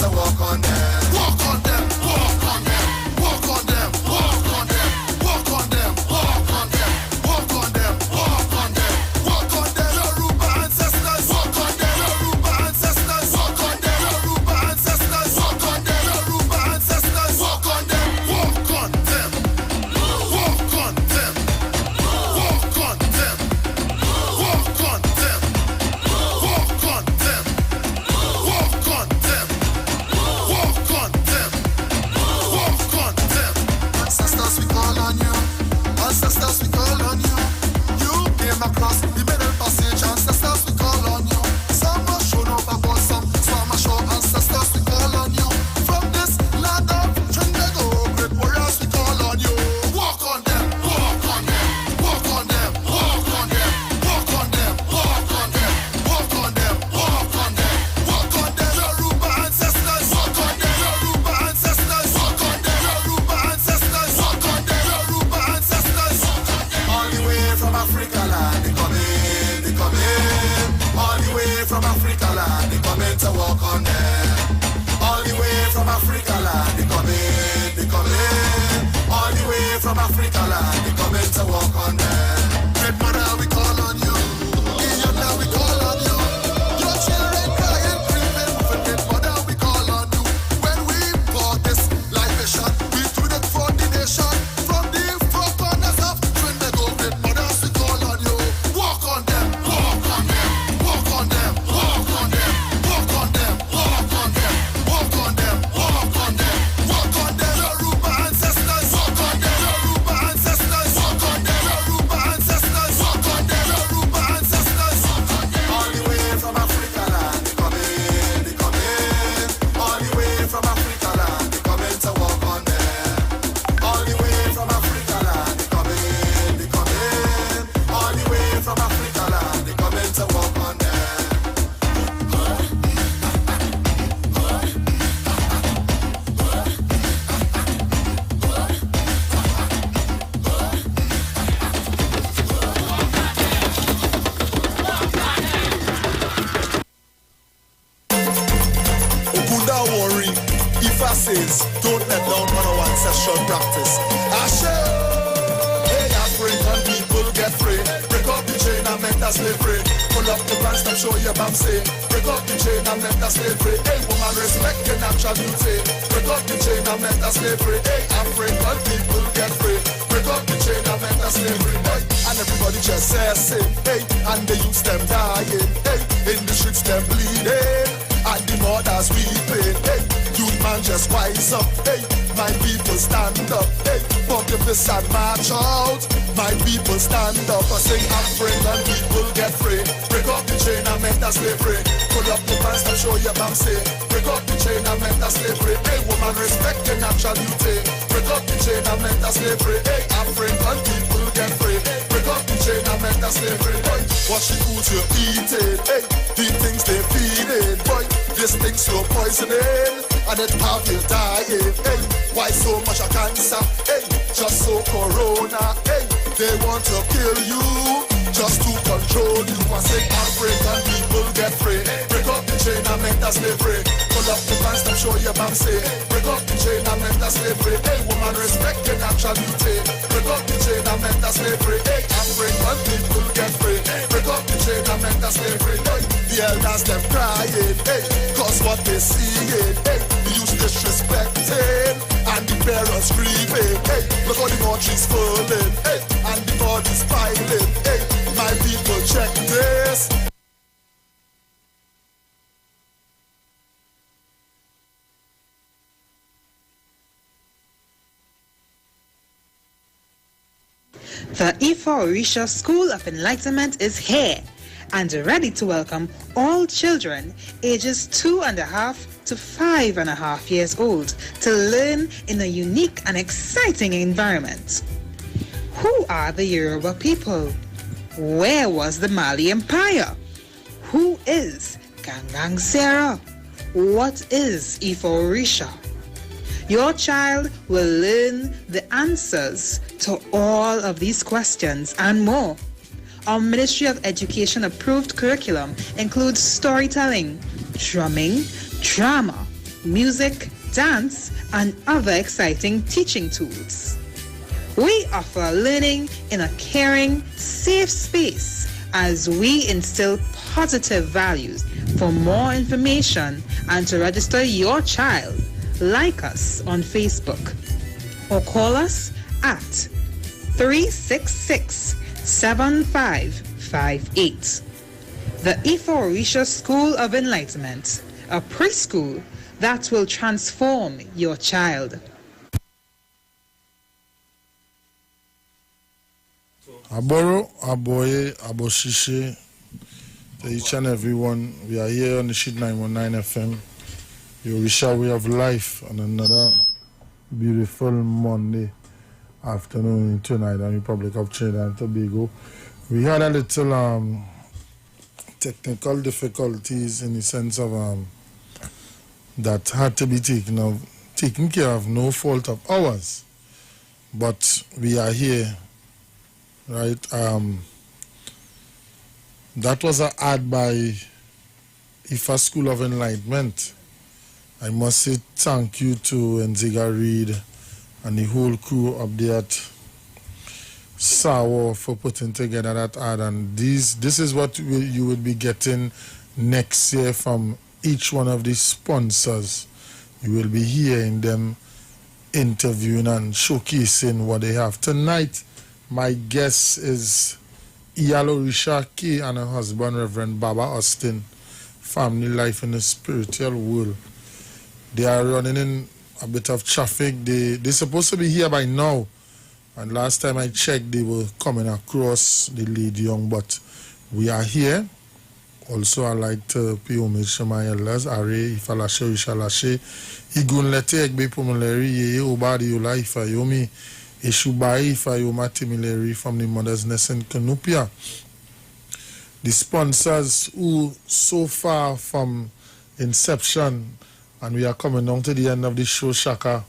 to walk on them. Walk on them, walk on them, walk on them, walk on them, walk on them, walk on them, walk on them, walk on them, walk on them, Yoruba ancestors, walk on them, Yoruba ancestors, walk on them, Yoruba ancestors, walk on them, Yoruba ancestors, walk on them, walk on them, walk on them, walk on them, walk on them, walk on them, walk on them, walk on them, walk on them. Ancestors, we call on you. Ancestors, we call on you. You came across the middle passage. Ancestors, we call on you. Some are shown up about some are show. Ancestors, we call on you. From this land of Trinidad Tobago, great warriors, we call on you. Walk on them, walk on them, walk on them, walk on them, walk on them, walk on them, walk on them, walk on them, walk on them, Yoruba ancestors, walk on them, Yoruba ancestors, walk on them, Yoruba ancestors, walk on them, Yoruba ancestors. All the way from Africa land, they come in, they come in. All the way from Africa land, they come in to walk on them. All the way from Africa land, they come in, they come in. All the way from Africa land, they come in to walk on them. Great mother, we call on you. Inyana, we call on you. Your children crying, screaming, moving. Great mother, we call on you. When we got this life vision, we threw it for the nation. From the four corners of Trinidad, great mothers, we call on you. Walk on them, walk on them, walk on them, walk on them, walk on them, walk on them, walk on them, walk on them, walk on them, Yoruba ancestors, walk on them, Yoruba ancestors, walk on them, Yoruba ancestors, walk on them, Yoruba ancestors. All the way from Africa land, they come in, they come in. All the way from Africa land, they come in to walk on them. All the way from Africa land, they come in, they come in. All the way from Africa land, they come in to walk on them. Don't worry, if I says, don't let down 101 session practice. Ashe, hey African people get free. Break up the chain and make that slavery. Pull up the pants and show your bam say. Break up the chain and make that slavery. Hey woman, respect your natural beauty. Break up the chain and make that slavery. Hey African people get free. Break up the chain and make that slavery. Hey, and everybody just says it. Hey, and the youths them dying. Hey, in the streets them bleeding. And the mothers weeping, hey, youth man just wise up, hey, my people stand up, hey, pump your fist and march out, my people stand up, I say African people get free, break up the chain and make that slavery, pull up the pants and show your mom say, break up the chain and make that slavery, hey, woman respect your natural beauty, break up the chain and make that slavery, hey, African people get free, break up the chain and make that slavery, hey, watch the food you're eating, hey, the things they feeding, boy. This thing's slow poisoning, and it have you dying, hey. Why so much of cancer, hey? Just so corona, hey. They want to kill you, just to control you. I say African people get free. Break up the chain and make that slavery. Pull up the pants and show your mom say. Break up the chain and make that slavery. Hey woman, respect your natural beauty. Break up the chain and make that slavery. Hey African people get free. Break up the chain and make that slavery. Hey, the elders them crying, hey, cause what they seeing, hey, the youth disrespecting, and the parents grieving, hey, look how the country's falling, hey, and the body's piling, hey, my people check this. The Iwer School of Enlightenment is here and ready to welcome all children ages 2.5 to 5.5 years old to learn in a unique and exciting environment. Who are the Yoruba people? Where was the Mali Empire? Who is Gangang Sarah? What is Iwer? Your child will learn the answers to all of these questions and more. Our Ministry of Education approved curriculum includes storytelling, drumming, drama, music, dance, and other exciting teaching tools. We offer learning in a caring, safe space as we instill positive values. For more information and to register your child, like us on Facebook or call us at 366-7558. The Iwer School of Enlightenment, a preschool that will transform your child. Aboro, Aboye, Aboshishe, to each and everyone. We are here on the Sheet 919 FM. Your way of life on another beautiful Monday afternoon tonight in the Republic of Trinidad and Tobago. We had a little technical difficulties in the sense of that had to be taken care of, no fault of ours. But we are here, right? That was an ad by Iwer School of Enlightenment. I must say thank you to Nziga Reed and the whole crew up there at Sawa for putting together that ad. And this is what you will be getting next year from each one of these sponsors. You will be hearing them interviewing and showcasing what they have. Tonight, my guest is Iwer K and her husband, Reverend Baba Austin, family life in the spiritual world. They are running in a bit of traffic. They're supposed to be here by now. And last time I checked, they were coming across the Lady Young, but we are here. Also, I like to pay homage to my elders. Are, Ifalashe, Rishalashe, Igunlete, Egbe Pomeleri, Ye, Obadi, Yola, Ifayomi, Eshubai, Ifayoma, Timileri from the Mother's Nest in Canupia. The sponsors who so far from inception, and we are coming down to the end of the show, Shaka,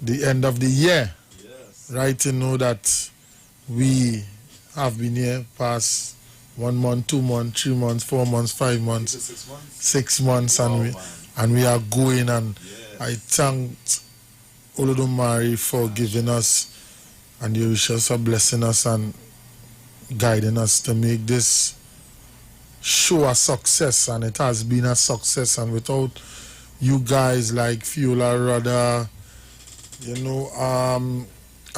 the end of the year. Yes. Right, to know that we have been here past 1 month, 2 months, 3 months, 4 months, 5 months, 6 months, and we are going. And yes. I thanked Olodumare for giving us, and the Orishas for blessing us and guiding us to make this show a success, and it has been a success. And without you guys like Fiola Rada, I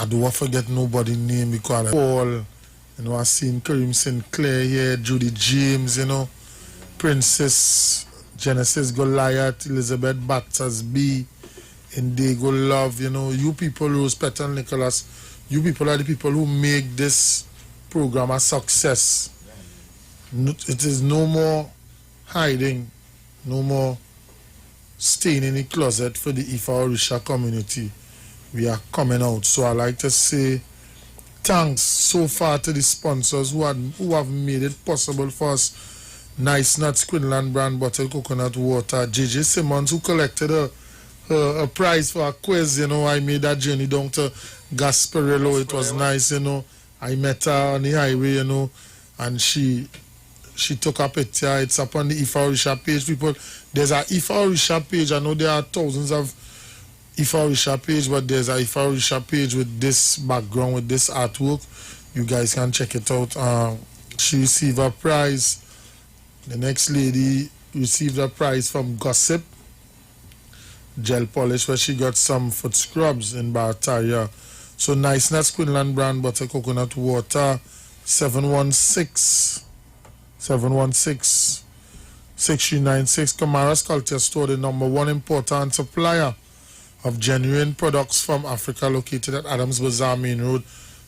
don't want to forget nobody's name because Paul, I've seen Kareem Sinclair here, Judy James, Princess Genesis Goliath, Elizabeth Batters B, Indigo Love, you people, Rose Petal Nicholas, you people are the people who make this program a success. It is no more hiding, no more staying in the closet for the Iwer community. We are coming out. So I like to say thanks so far to the sponsors who have made it possible for us. Nice Nuts, Quinlan Brand, Bottled Coconut Water, JJ Simmons, who collected a prize for a quiz. I made that journey down to Gasparilla. It was nice, I met her on the highway, and she took a picture. It's up on the Iwer page. People, there's a Iwer page. I know there are thousands of Iwer page, but there's a Iwer page with this background, with this artwork. You guys can check it out. She received a prize. The next lady received a prize from Gossip Gel Polish, where she got some foot scrubs in Barataria. So Nice Nuts, Quinlan Brand, Butter Coconut Water, 716-6396 Kamara's Culture Store, the #1 importer and supplier of genuine products from Africa, located at Adams Bazaar Main Road,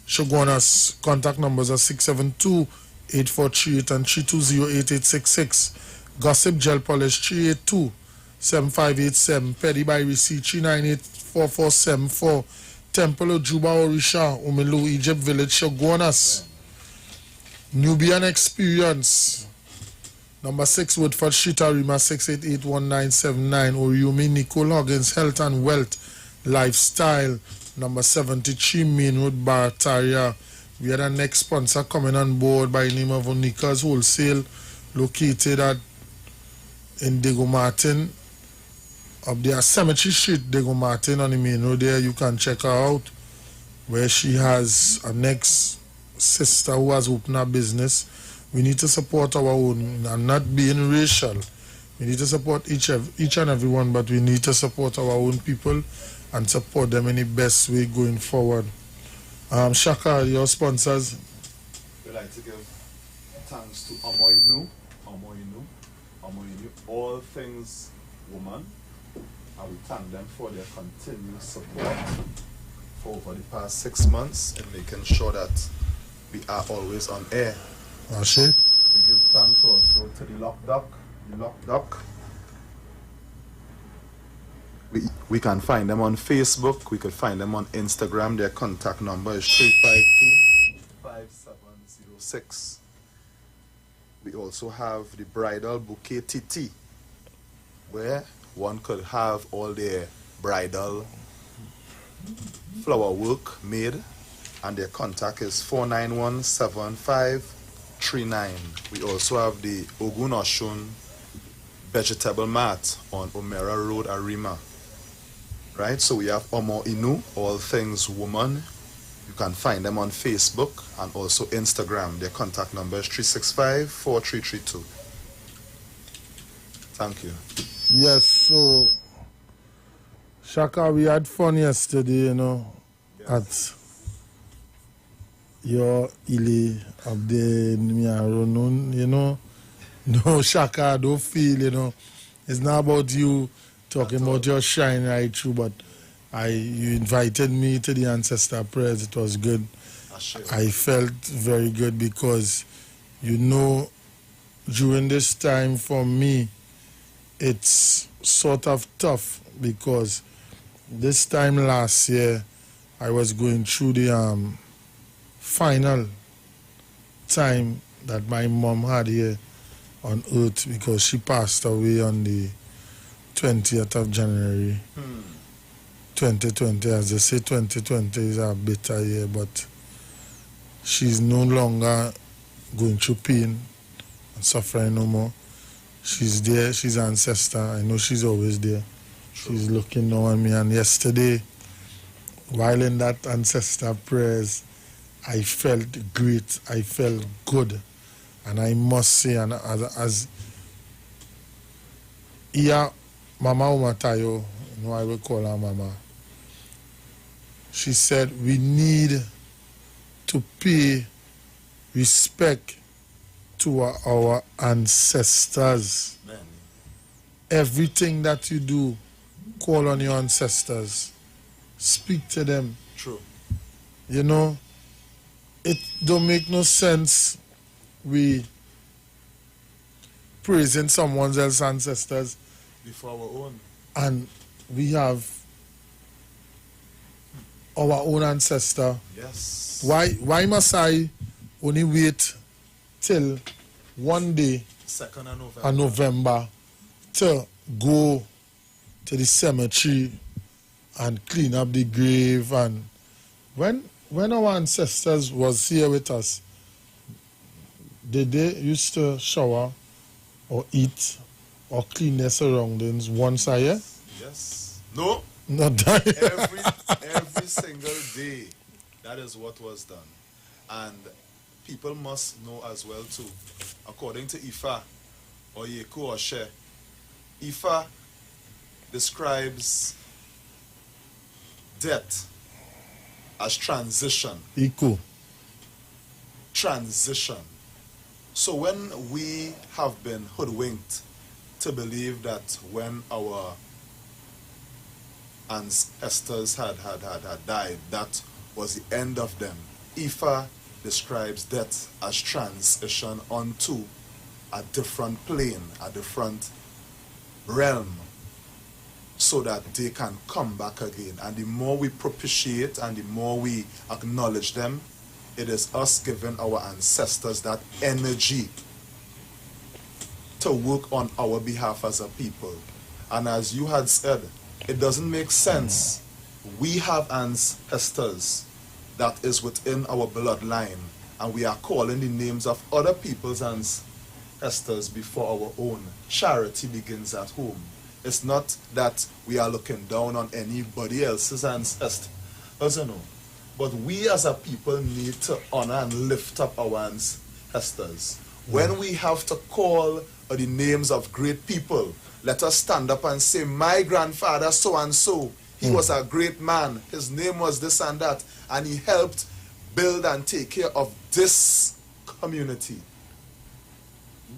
Shogunas. Contact numbers are 672-8438 and 320-8866. Gossip Gel Polish 382-7587. Petty by Receipt 398-4474. Temple of Juba Orisha, Umelu, Egypt Village, Shogunas. Nubian Experience, #6 Woodford Street, Arima 688-1979. Oriumi Nicole Huggins Health and Wealth Lifestyle, #73 Main Road, Barataria. We had a next sponsor coming on board by the name of Onika's Wholesale, located at Indigo Martin, up there, Cemetery Street, Dego Martin on the main road there. You can check her out, where she has a next sister who has opened a business. We need to support our own and not being racial. We need to support each and everyone, but we need to support our own people and support them in the best way going forward. Shaka, your sponsors. We'd like to give thanks to Amoinu, all things woman, and we thank them for their continued support for over the past 6 months in making sure that we are always on air. Ashe. We give thanks also to the Lock Duck. We can find them on Facebook, we could find them on Instagram. Their contact number is 352-5706. We also have the Bridal Bouquet TT, where one could have all their bridal flower work made, and their contact is 491-7539. We also have the Ogun Oshun Vegetable Mart on Omera Road, Arima. Right, so we have Omo Inu, all things woman. You can find them on Facebook and also Instagram. Their contact number is 365-4332. Thank you. Yes, so Shaka, we had fun yesterday, Yes. at your Ili up there in Miaronon, No, Shaka, don't feel, it's not about you talking about your shine right through, but you invited me to the ancestor prayers. It was good. I felt very good because, during this time for me, it's sort of tough because this time last year, I was going through the final time that my mom had here on earth because she passed away on the 20th of January 2020. As they say, 2020 is a bitter year, but she's no longer going through pain and suffering no more. She's there, she's an ancestor. I know she's always there. She's looking down on me. And yesterday, while in that ancestor prayers, I felt great. I felt good. And I must say, and as Mama Umatayo, I will call her Mama, she said we need to pay respect to our ancestors. Amen. Everything that you do, call on your ancestors. Speak to them. True. It don't make no sense we praising someone else's ancestors Before our own. and we have our own ancestor. Yes. Why must I only wait till one day 2nd of November. in November to go to the cemetery and clean up the grave? And when our ancestors was here with us, did they used to shower or eat or clean their surroundings once a year? Yes. No. Not that. Every single day, that is what was done. And people must know as well too, according to Ifa or Yeku or She, Ifa describes death as transition. Equal. Transition. So when we have been hoodwinked to believe that when our ancestors had died, that was the end of them, Ifa describes death as transition onto a different plane, a different realm, so that they can come back again. And the more we propitiate and the more we acknowledge them, it is us giving our ancestors that energy to work on our behalf as a people. And as you had said, it doesn't make sense. We have ancestors that is within our bloodline, and we are calling the names of other people's ancestors before our own. Charity begins at home. It's not that we are looking down on anybody else's ancestors, you know. But we as a people need to honor and lift up our ancestors. When we have to call the names of great people, let us stand up and say, my grandfather so-and-so, he was a great man, his name was this and that, and he helped build and take care of this community.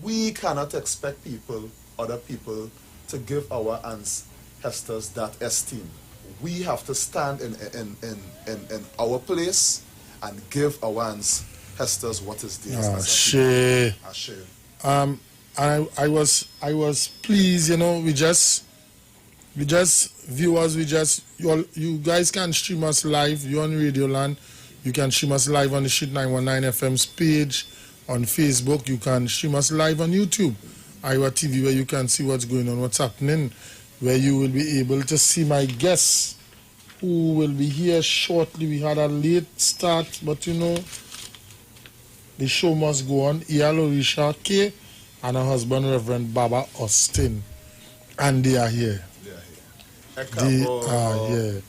We cannot expect other people, to give our ancestors that esteem. We have to stand in our place and give our ancestors what is theirs. I was pleased, you know. You guys can stream us live. You're on Radio Land. You can stream us live on the Shit 919 FM's page on Facebook. You can stream us live on YouTube, Iwer TV, where you can see what's going on, what's happening, where you will be able to see my guests who will be here shortly. We had a late start, but you know, the show must go on. Ialorisha K and her husband, Reverend Baba Austin, and they are here. They are here.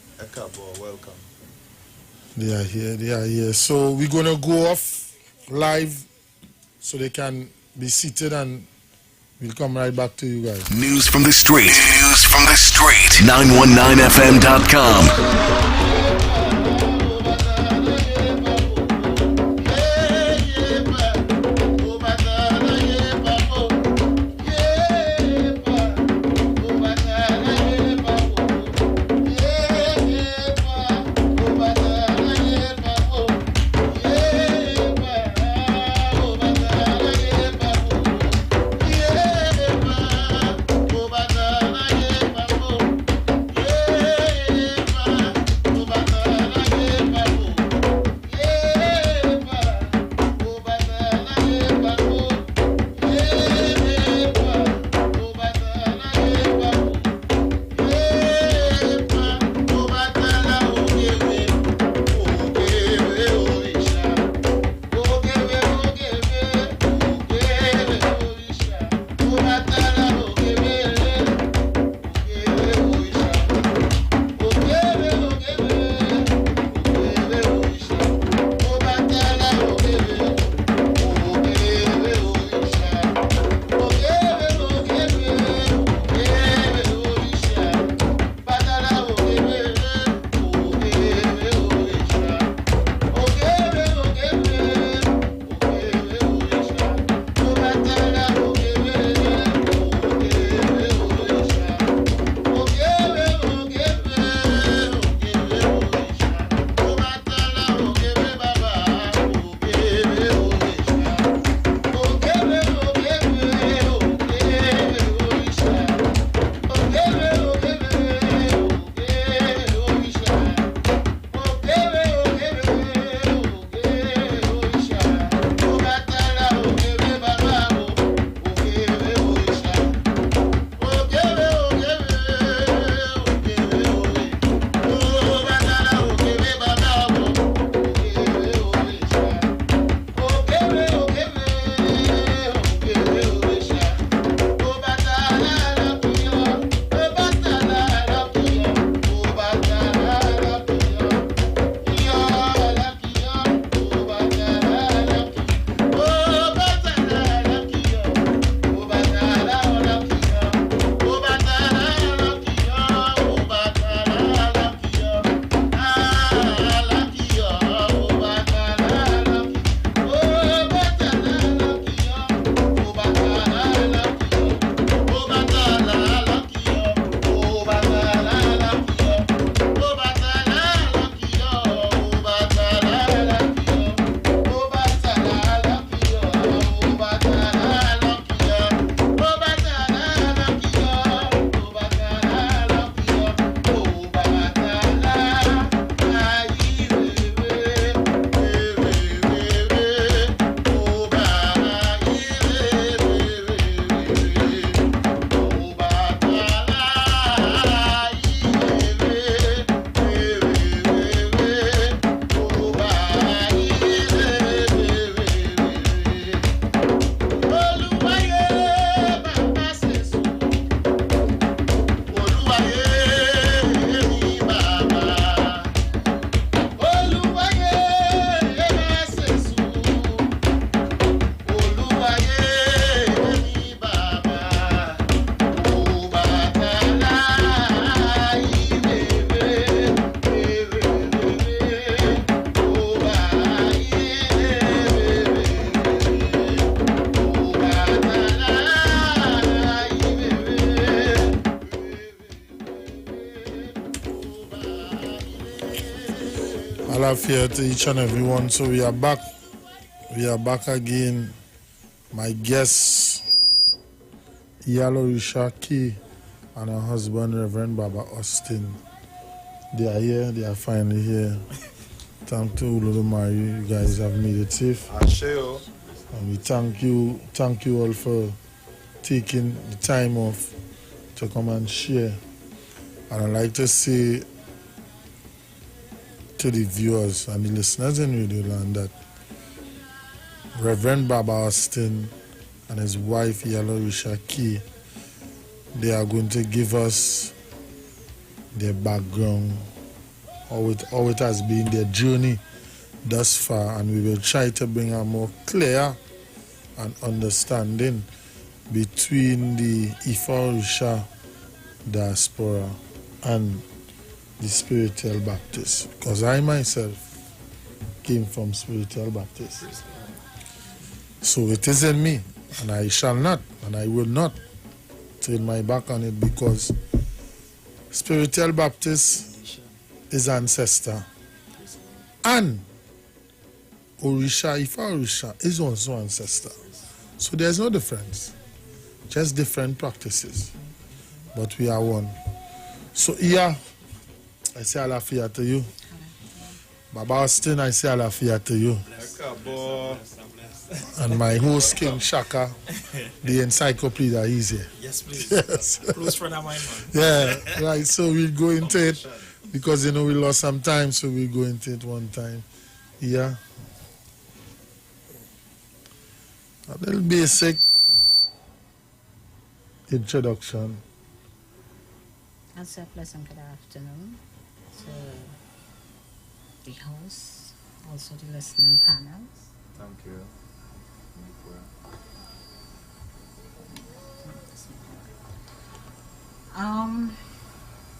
Welcome. They are here. So we're going to go off live so they can be seated, and we'll come right back to you guys. News from the street. 919fm.com. Alafia to each and everyone. So we are back. We are back again. My guests, Iwer Stage and her husband, Reverend Baba Austin. They are here. They are finally here. Thank to Uludumari. You guys have made it safe. And we thank you all for taking the time off to come and share. And I'd like to say to the viewers and the listeners in Radio Land that Reverend Baba Austin and his wife Iwer Stage, they are going to give us their background, how it has been, their journey thus far, and we will try to bring a more clear and understanding between the Iwer diaspora and the Spiritual Baptist, because I myself came from Spiritual Baptist. So it is in me, and I shall not, and I will not turn my back on it, because Spiritual Baptist is ancestor, and Iwer is also ancestor. So there's no difference, just different practices, but we are one. So here, I say Alafia to you. Baba Austin, I say Alafia to you. And my host, King Shaka, the encyclopedia, he's here. Yes, please. Yes. Close friend of mine, Yeah, right. So we'll go into it because, we lost some time, so we'll go into it one time. Yeah. A little basic introduction. And so pleasant good afternoon to the host, also the listening panels. Thank you.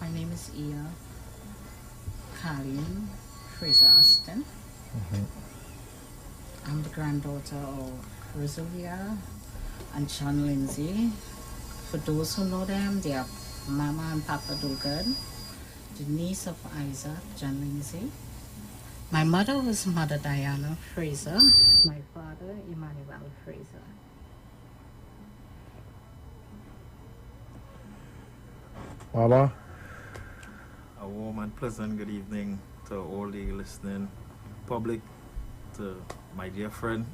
My name is Iwer Fraser Austin. I'm the granddaughter of Rosalia and John Lindsay. For those who know them, they are Mama and Papa Dugan, the niece of Isaac, John Lindsay. My mother was Mother Diana Fraser, my father, Emmanuel Fraser. Baba? A warm and pleasant good evening to all the listening public, to my dear friend.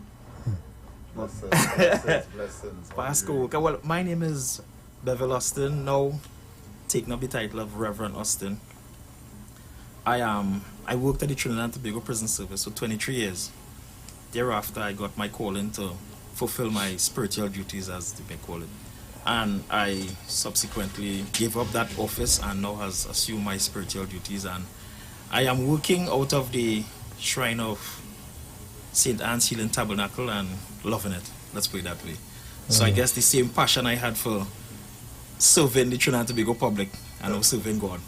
Blessings. Pasco. Okay, well, my name is Bevel Austin, now taking up the title of Reverend Austin. I worked at the Trinidad Tobago Prison Service for 23 years. Thereafter, I got my calling to fulfill my spiritual duties, as they may call it. And I subsequently gave up that office and now has assumed my spiritual duties. And I am working out of the shrine of St. Anne's Healing Tabernacle and loving it. Let's put it that way. So I guess the same passion I had for serving the Trinidad Tobago public and now serving God.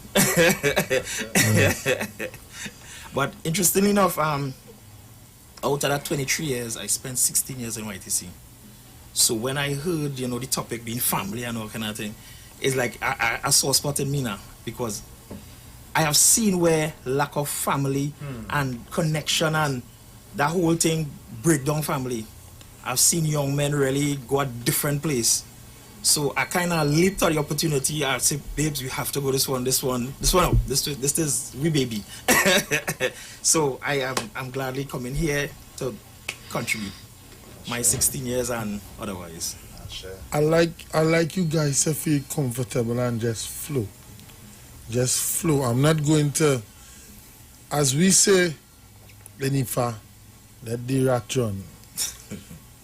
But interestingly enough, out of that 23 years, I spent 16 years in YTC. So when I heard, the topic being family and all kind of thing, it's like I saw a spot in me now, because I have seen where lack of family and connection and that whole thing break down family. I've seen young men really go a different place. So I kind of leaped at the opportunity. I said, babes, we have to go this one. This is we baby. So I'm gladly coming here to contribute my 16 years and otherwise. I like you guys to feel comfortable and just flow. Just flow. I'm not going to, as we say, Lenifa, let the rat run.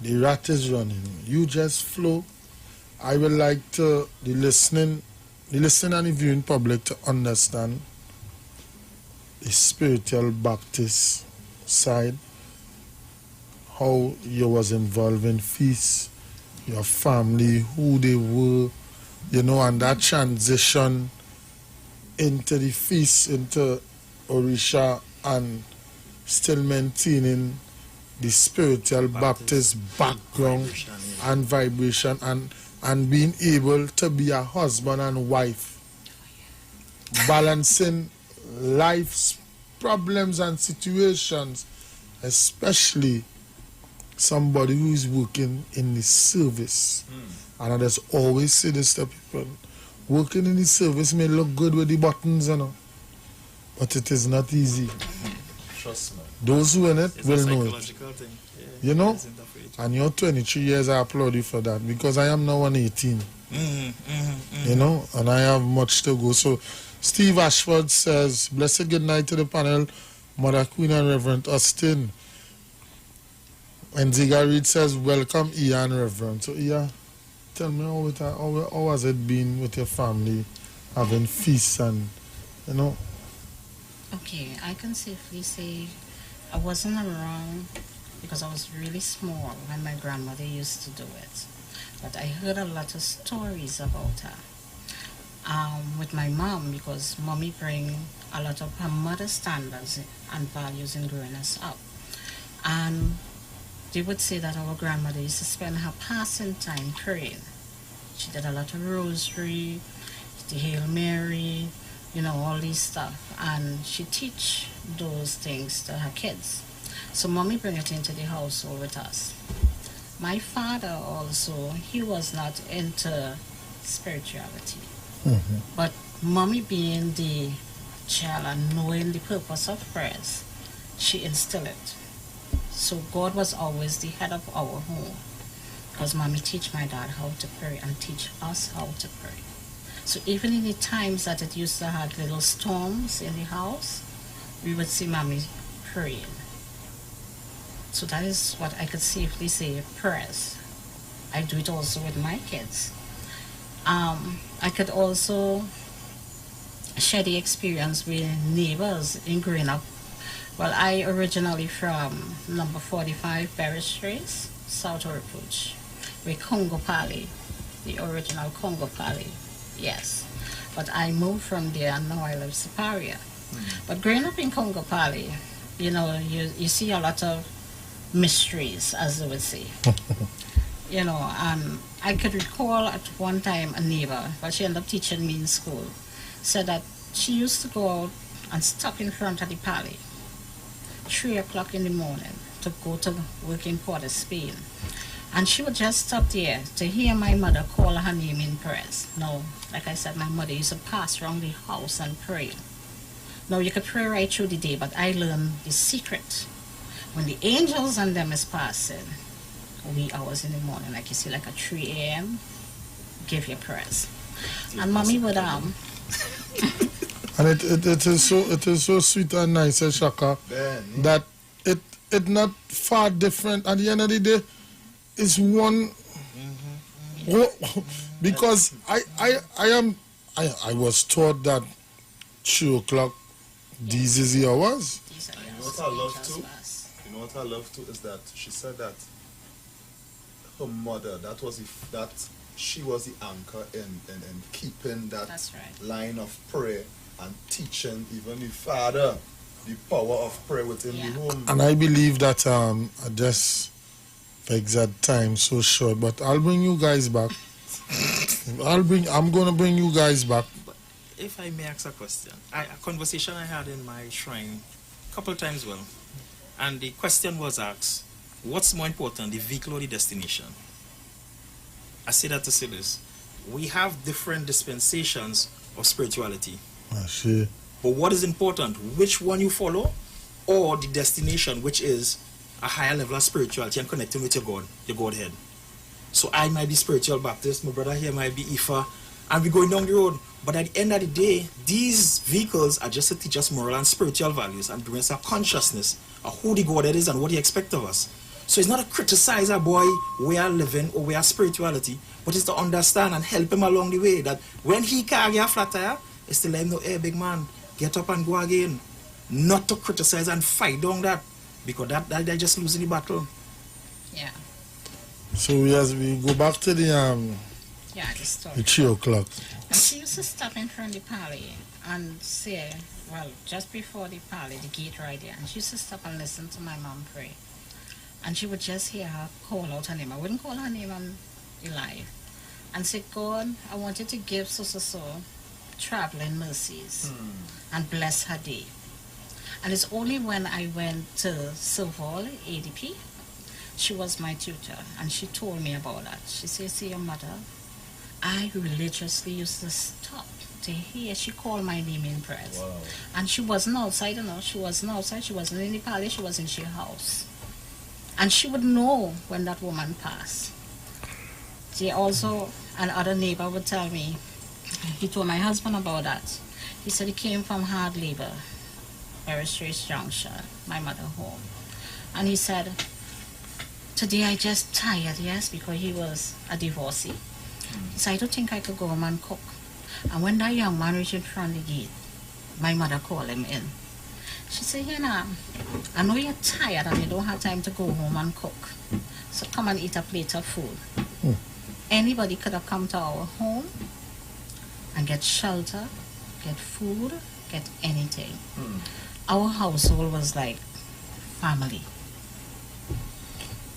The rat is running. You just flow. I would like to the listening and the viewing public to understand the Spiritual Baptist side, how you was involved in feasts, your family, who they were, and that transition into the feast, into Orisha, and still maintaining the Spiritual Baptist background and vibration, and being able to be a husband and wife, balancing life problems and situations, especially somebody who is working in the service. And I just always say this to people. Working in the service may look good with the buttons, you know, but it is not easy. Trust me. Those who in it It's will a know it. psychological thing. Yeah, You know? it's interference. And you're 23 years, I applaud you for that, because I am now on 18. You know, and I have much to go. So Steve Ashford says, blessed good night to the panel, Mother Queen and Reverend Austin. And Ziga Reed says, welcome Ia and Reverend. So Ia, tell me how has it been with your family, having feasts and, you know? Okay, I can safely say I wasn't around because I was really small when my grandmother used to do it. But I heard a lot of stories about her. With my mom, because mommy bring a lot of her mother's standards and values in growing us up. And they would say that our grandmother used to spend her passing time praying. She did a lot of rosary, the Hail Mary, you know, all these stuff. And she teach those things to her kids. So mommy bring it into the household with us. My father also, he was not into spirituality. But mommy being the child and knowing the purpose of prayers, she instilled it. So God was always the head of our home. Because mommy teach my dad how to pray and teach us how to pray. So even in the times that it used to have little storms in the house, we would see mommy praying. So that is what I could safely say, prayers. I do it also with my kids. I could also share the experience with neighbors in growing up. Well, I originally from number 45 Berry Street, South Refuge, with Congo Pali, the original Congo Pali, yes. But I moved from there and now I live Superior. But growing up in Congo Pali, you know, you see a lot of mysteries, as they would say. You know, I could recall at one time a neighbor, but she ended up teaching me in school, said that she used to go out and stop in front of the Pali 3 o'clock in the morning to go to work in Port of Spain. And she would just stop there to hear my mother call her name in prayers. Now, like I said, my mother used to pass around the house and pray. Now, you could pray right through the day, but I learned the secret. When the angels and them is passing, wee hours in the morning, like you see, like at 3 a.m., give your prayers. And mommy would And it is so sweet and nice, Shaka, that it not far different. At the end of the day, it's one. Because I was taught that 2 o'clock, these is the hours. You know what I love too? You know what I love too is that she said that her mother, that she was the anchor in keeping that line of prayer and teaching even the father the power of prayer within the home. And I believe that I just exact time so short, but I'll bring you guys back. I'm gonna bring you guys back. But if I may ask a question, a conversation I had in my shrine a couple of times, well, and the question was asked, what's more important, the vehicle or the destination? I say that to say this. We have different dispensations of spirituality. But what is important, which one you follow, or the destination, which is a higher level of spirituality and connecting with your God, your Godhead. So I might be spiritual Baptist, my brother here might be Ifa, and we're going down the road. But at the end of the day, these vehicles are just to teach us moral and spiritual values and bring us a consciousness of who the Godhead is and what He expects of us. So it's not to criticize a boy where living or where spirituality, but it's to understand and help him along the way that when he carry a flat tire, it's to let him know, hey big man, get up and go again. Not to criticize and fight down that, because that they're just losing the battle. Yeah. So as we go back to the story. The 3 o'clock. And she used to stop in front of the Pali and say, well, just before the Pali, the gate right there, and she used to stop and listen to my mom pray. And she would just hear her call out her name. I wouldn't call her name on the live. And say, God, I want you to give so traveling mercies and bless her day. And it's only when I went to Silval, ADP, she was my tutor, and she told me about that. She said, see your mother, I religiously used to stop to hear she called my name in prayers. Wow. And she wasn't outside, she wasn't outside, she wasn't in the palace, she was in she house. And she would know when that woman passed. She also, another neighbor would tell me, he told my husband about that. He said he came from hard labor, very straight junction, my mother home. And he said, today I just tired, yes, because he was a divorcee. He said, I don't think I could go home and cook. And when that young man reached in front of the gate, my mother called him in. She said, I know you're tired and you don't have time to go home and cook. So come and eat a plate of food. Anybody could have come to our home and get shelter, get food, get anything. Our household was like family.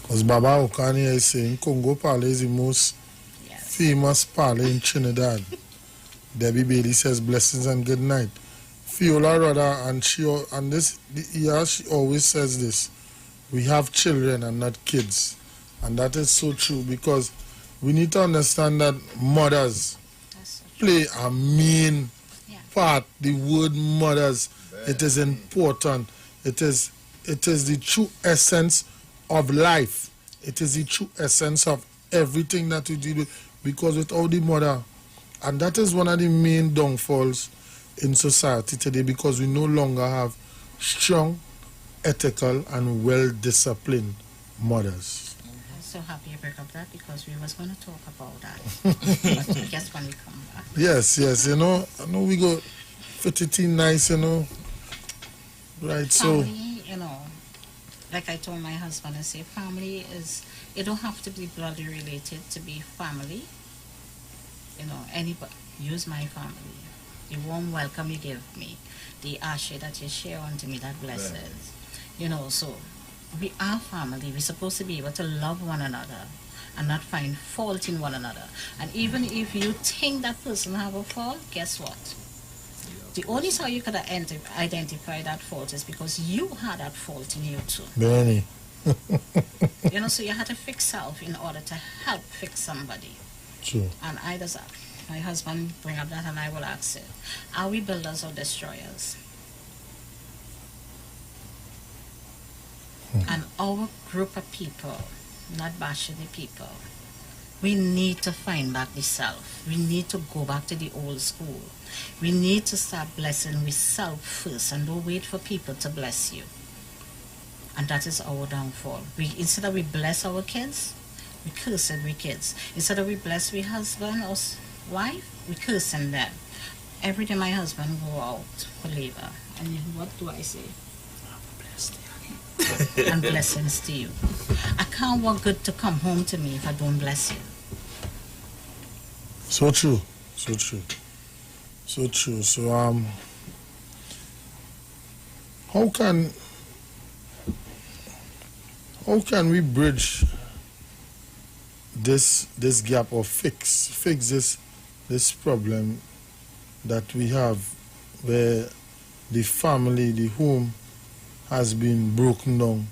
Because Baba Okani is saying Congo Parley is the most famous parley in Trinidad. Debbie Bailey says blessings and good night. Fiola Rada and she always says this: we have children and not kids, and that is so true because we need to understand that mothers play a main part. The word mothers, it is important. It is the true essence of life. It is the true essence of everything that we do, because without the mother, and that is one of the main downfalls in society today, because we no longer have strong, ethical, and well-disciplined mothers. I'm so happy you brought up that because we was going to talk about that. But guess when we come back. Yes, I know we go 15 nice, right? Family, like I told my husband, I say family is, it don't have to be blood related to be family. Anybody, use my family. The warm welcome you give me, the ashe that you share unto me, that blesses. So we are family. We're supposed to be able to love one another and not find fault in one another. And even if you think that person have a fault, guess what? The only how you could identify that fault is because you had that fault in you too. Benny. So you had to fix self in order to help fix somebody. True. And I just, my husband bring up that and I will ask it. Are we builders or destroyers? And our group of people, not bashing the people, we need to find back the self. We need to go back to the old school. We need to start blessing with self first and don't wait for people to bless you. And that is our downfall. Instead of we bless our kids, we curse every kids. Instead of we bless we husband or wife, we cursing them. Every day my husband go out for labor. And what do I say? And blessings to you. I can't want good to come home to me if I don't bless you. So true. So how can we bridge this gap or fix this problem that we have where the family, the home has been broken down,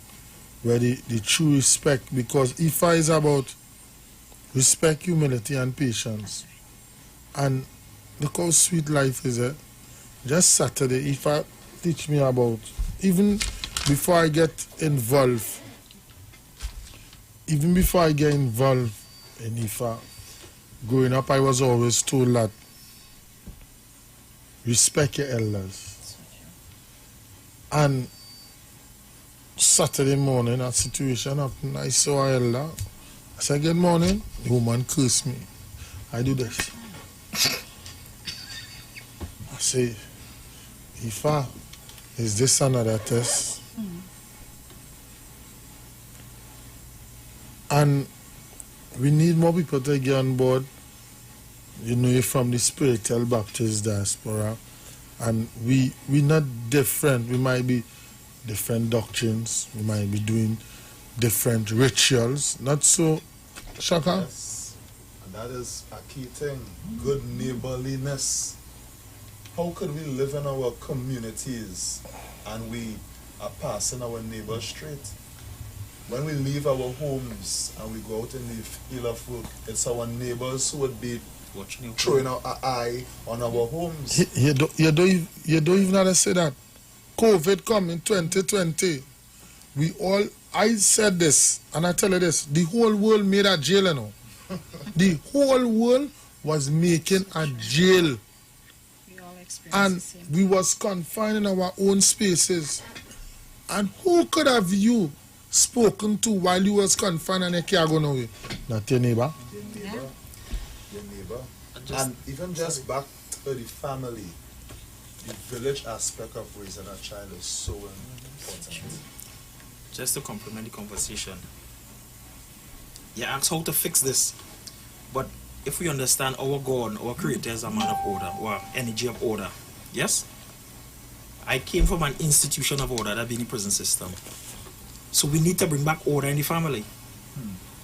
where the true respect, because Ifa is about respect, humility, and patience. And look how sweet life is. Just Saturday, Ifa teach me about, even before I get involved in Ifa, growing up, I was always told that respect your elders. And Saturday morning, a situation happened. I saw an elder. I said, good morning. The woman cursed me. I do this. I say, Ifa, is this another test? And we need more people to get on board. You're from the spiritual Baptist diaspora. And we're not different. We might be different doctrines. We might be doing different rituals. Not so, Shaka? Yes. And that is a key thing. Good neighborliness. How could we live in our communities and we are passing our neighbor's street. When we leave our homes and we go out in the field of work, it's our neighbors who would be throwing out an eye on our homes. You don't even have to say that. COVID come in 2020. I said this, and I tell you this, the whole world made a jail, you know. The whole world was making a jail. And we was confined in our own spaces. And who could have you spoken to while you was confined and you can't go nowhere? Not your neighbor. Your neighbor. And even just back to the family, the village aspect of raising a child is so important. Just to complement the conversation, you ask how to fix this, but if we understand our God, our Creator is a man of order, or energy of order, yes? I came from an institution of order, that being the prison system. So we need to bring back order in the family.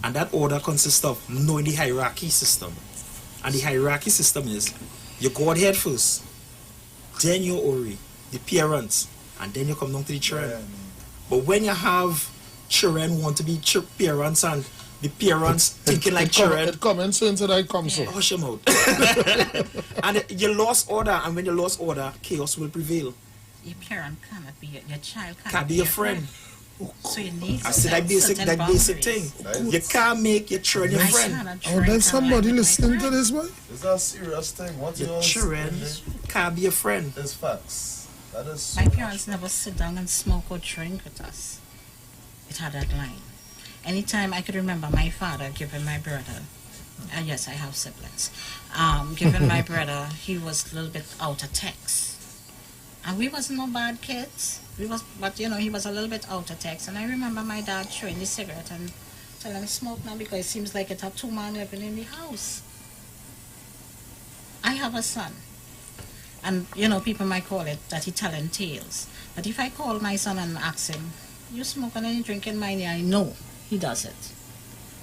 And that order consists of knowing the hierarchy system. And the hierarchy system is, you go ahead first, then your Ori, the parents, and then you come down to the children. But when you have children who want to be parents and the parents thinking like children. It come so into that come so. Hush them out. And you lost order, and when you lost order, chaos will prevail. Your parent cannot be your child can't be your friend. So you need I said that basic thing. You can't make your children your friend. Oh, there's somebody listening to this, boy. It's a serious thing. What your children can't be your friend. It's facts. That is so my parents never sit down and smoke or drink with us. It had that line. Anytime I could remember my father giving my brother, yes, I have siblings, giving my brother, he was a little bit out of text. And we wasn't no bad kids. But you know, he was a little bit out of text. And I remember my dad throwing the cigarette and telling him smoke now because it seems like it had two men living in the house. I have a son. And you know, people might call it that he telling tales. But if I call my son and ask him, you smoking and you drinking mine? I know he does it.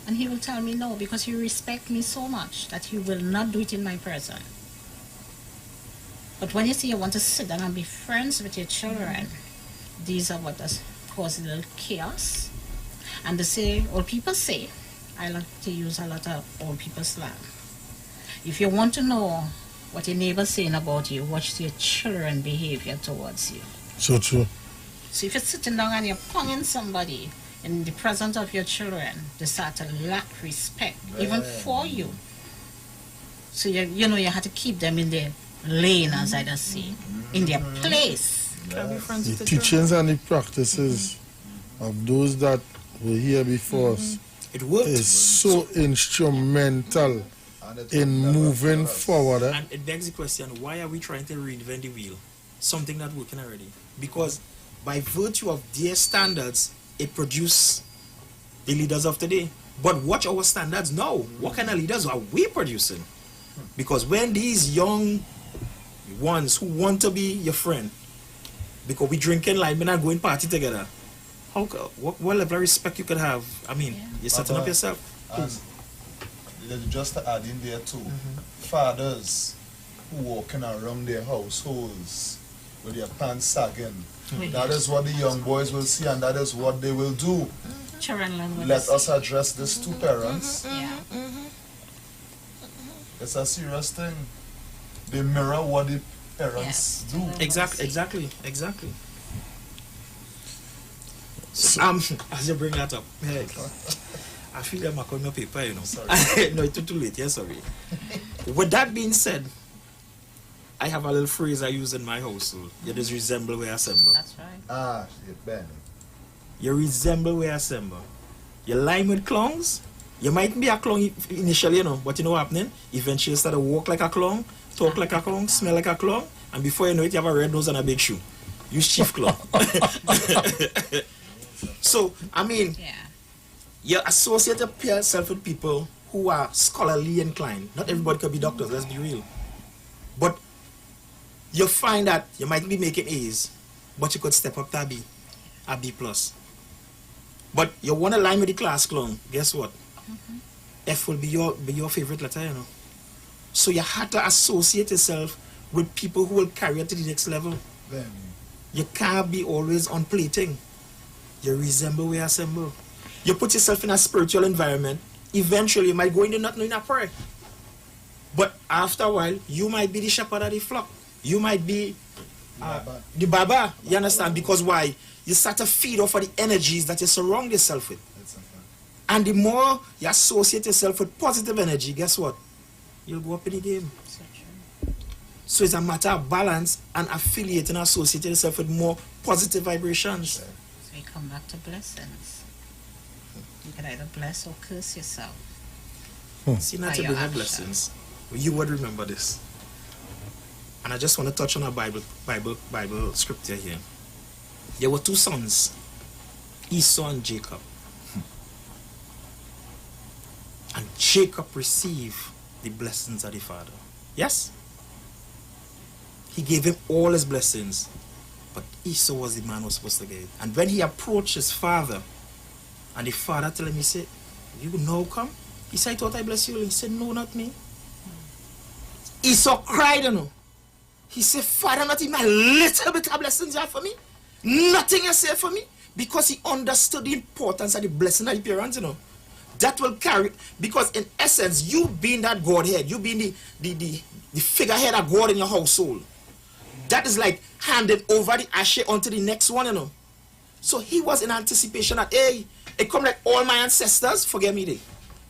And he will tell me no, because he respects me so much that he will not do it in my person. But when you say you want to sit down and be friends with your children, these are what does cause a little chaos. And they say, old people say, I like to use a lot of old people slang. If you want to know what your neighbor's saying about you, watch your children behavior towards you. So true. So if you're sitting down and you're ponging somebody in the presence of your children, they start to lack respect, even for you. So you know you have to keep them in their lane, as I just say, in their place. The teachings and the practices of those that were here before us is so instrumental in moving forward. And it begs the question, why are we trying to reinvent the wheel? Something that's working already. Because by virtue of their standards, it produced the leaders of today. But watch our standards now. What kind of leaders are we producing? Because when these young ones who want to be your friend, because we drinking like we're not going party together, what level of respect you could have? I mean, you're setting up yourself. Just to add in there too, fathers who walking around their households with their pants sagging, that is what the young boys will see, and that is what they will do. Let us address this to parents. It's a serious thing. They mirror what the parents do. Exactly. So, as you bring that up, I feel like I'm calling my paper, you know. Sorry. No, it's too late. Yeah, sorry. With that being said, I have a little phrase I use in my household. You just resemble where I assemble. That's right. Shit, Benny. You resemble where I assemble. You line with clowns. You might be a clown initially, you know, but you know what's happening? Eventually you start to walk like a clown, talk like a clown, smell like a clown, and before you know it, you have a red nose and a big shoe. You chief clown. So, I mean, you associate yourself with people who are scholarly inclined. Not everybody can be doctors, let's be real. But you find that you might be making A's, but you could step up to a B plus. But you want to line with the class clown, guess what? F will be your favorite letter, you know. So you have to associate yourself with people who will carry you to the next level. Then, You can't be always on plating. You resemble where you assemble. You put yourself in a spiritual environment, eventually you might go into not knowing a prayer. But after a while, you might be the shepherd of the flock. You might be the Baba, you understand? Because why? You start to feed off of the energies that you surround yourself with. And the more you associate yourself with positive energy, guess what? You'll go up in the game. So it's a matter of balance and affiliating and associating yourself with more positive vibrations. So you come back to blessings. You can either bless or curse yourself. See, not to bring up blessings. You would remember this. And I just want to touch on a Bible scripture here. There were two sons, Esau and Jacob. And Jacob received the blessings of the father. Yes? He gave him all his blessings. But Esau was the man who was supposed to get it. And when he approached his father, and the father told him, he said, you now come? He said, I thought I bless you. He said, no, not me. Esau cried, you know. He said, Father, not even a little bit of blessings you have for me. Nothing you say for me. Because he understood the importance of the blessing of the parents, you know. That will carry, because in essence, you being that Godhead, you being the figurehead of God in your household. That is like handing over the ashes onto the next one, you know. So he was in anticipation that, hey, it come like all my ancestors, forget me they.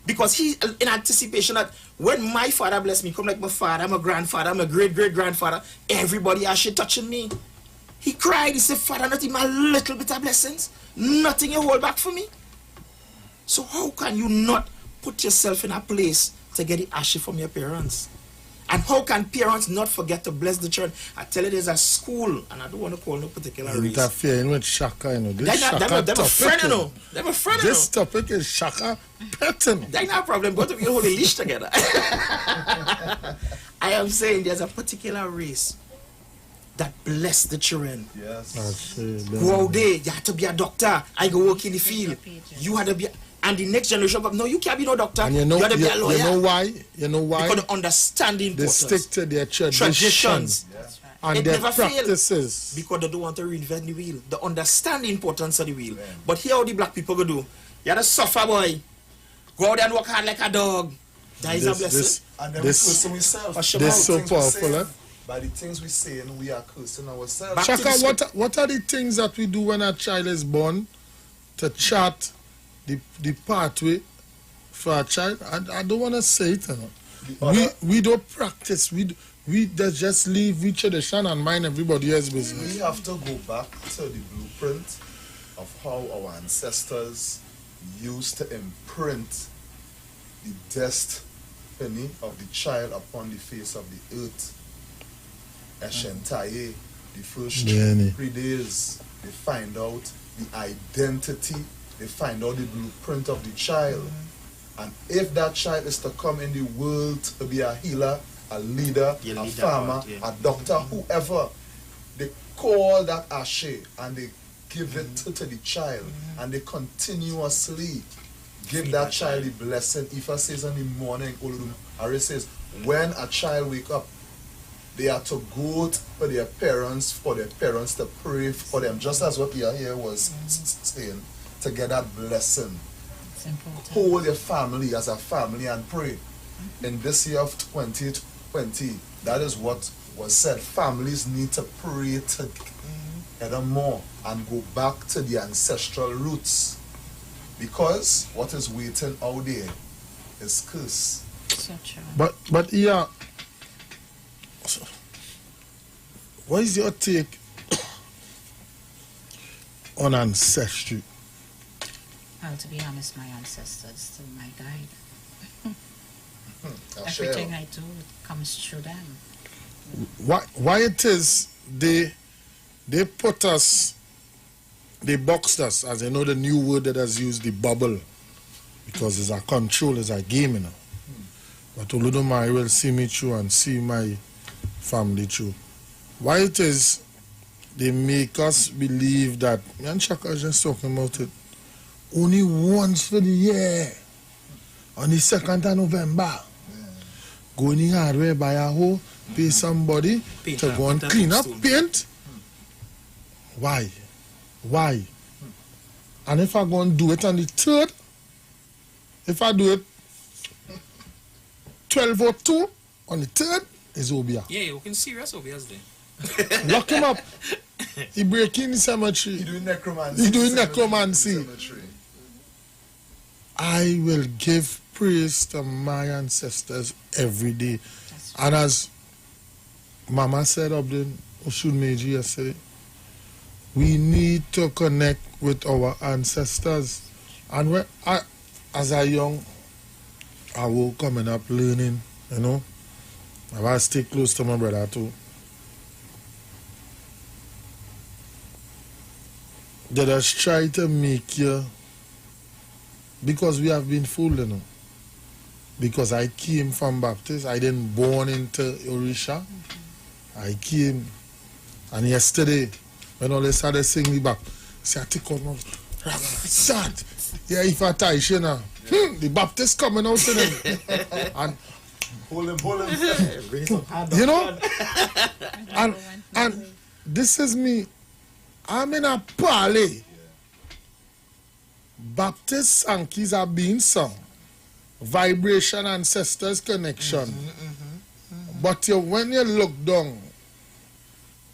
Because he in anticipation that when my father bless me, come like my father, my grandfather, my great-great-grandfather, everybody ashes touching me. He cried, he said, Father, not even a little bit of blessings, nothing you hold back for me. So how can you not put yourself in a place to get the ashes from your parents? And how can parents not forget to bless the children? I tell you, there's a school, and I don't want to call no particular race. Interfering with Shaka, you know. This They're a friend, you know. They're a friend, you know. This topic is Shaka petting. That's not a problem. Go to the whole leash together. I am saying there's a particular race that bless the children. Yes. Go out there, you have to be a doctor. I go work in the field. You have to be, and the next generation, no, you can't be no doctor. And you know, have to be a lawyer. You know why? You know why? Because they understand the they importance. stick to their Traditions. That's right. And It their never practices. fail because they don't want to reinvent the wheel. They understand the importance of the wheel. Yeah. But here how the black people go do. You have to suffer, boy. Go out there and work hard like a dog. That is a blessing. And then we curse ourselves. This so powerful, eh? By the things we say, and we are cursing ourselves. Shaka, what are the things that we do when a child is born to chart the pathway for a child? I don't want to say it, you know. We don't practice. We just leave we tradition and mind everybody else's business. We have to go back to the blueprint of how our ancestors used to imprint the destiny of the child upon the face of the earth. Eshentaye, the first 3 days, they find out the identity, they find out the blueprint of the child. And if that child is to come in the world to be a healer, a leader, a farmer, a doctor, whoever, they call that ashe and they give it to the child, and they continuously give that child the blessing. Ifa says in the morning, Ari says, when a child wake up, they are to go for their parents to pray for them, just as what here was saying, to get that blessing. Hold your family as a family and pray. In this year of 2020, that is what was said. Families need to pray together more and go back to the ancestral roots. Because what is waiting out there is curse. But yeah, what is your take on ancestry? Well, to be honest, my ancestors still my guide. Everything I do comes through them. Why it is they put us, they boxed us, as I know the new word that has used, the bubble, because it's a control, it's a game, you know. But Oludumare will see me through and see my family through. Why it is they make us believe that, me and Shaka was just talking about it, only once for the year, on the 2nd of November, go in the hardware, buy a hoe, pay somebody to go and clean up, paint. Why? Why? And if I go and do it on the 3rd, if I do it 12:02 on the 3rd, is Obia. Yeah, you can serious Obia's there. Lock him up. He breaking the cemetery. He doing necromancy. He doing necromancy. I will give praise to my ancestors every day. And as Mama said up there, Oshun Meiji yesterday, we need to connect with our ancestors. And when as a young, I was coming up learning, you know. I was stay close to my brother too. They just try to make you, because we have been fooled, you know. Because I came from Baptist, I didn't born into Orisha. I came, and yesterday, when all they started singing back, say, I take out my start. Yeah, if I tie now, the Baptist coming out to them. And Hold him. you know, and this is me. I'm in a parley. Baptist Sankeys are being sung. Vibration, ancestors, connection. But when you look down,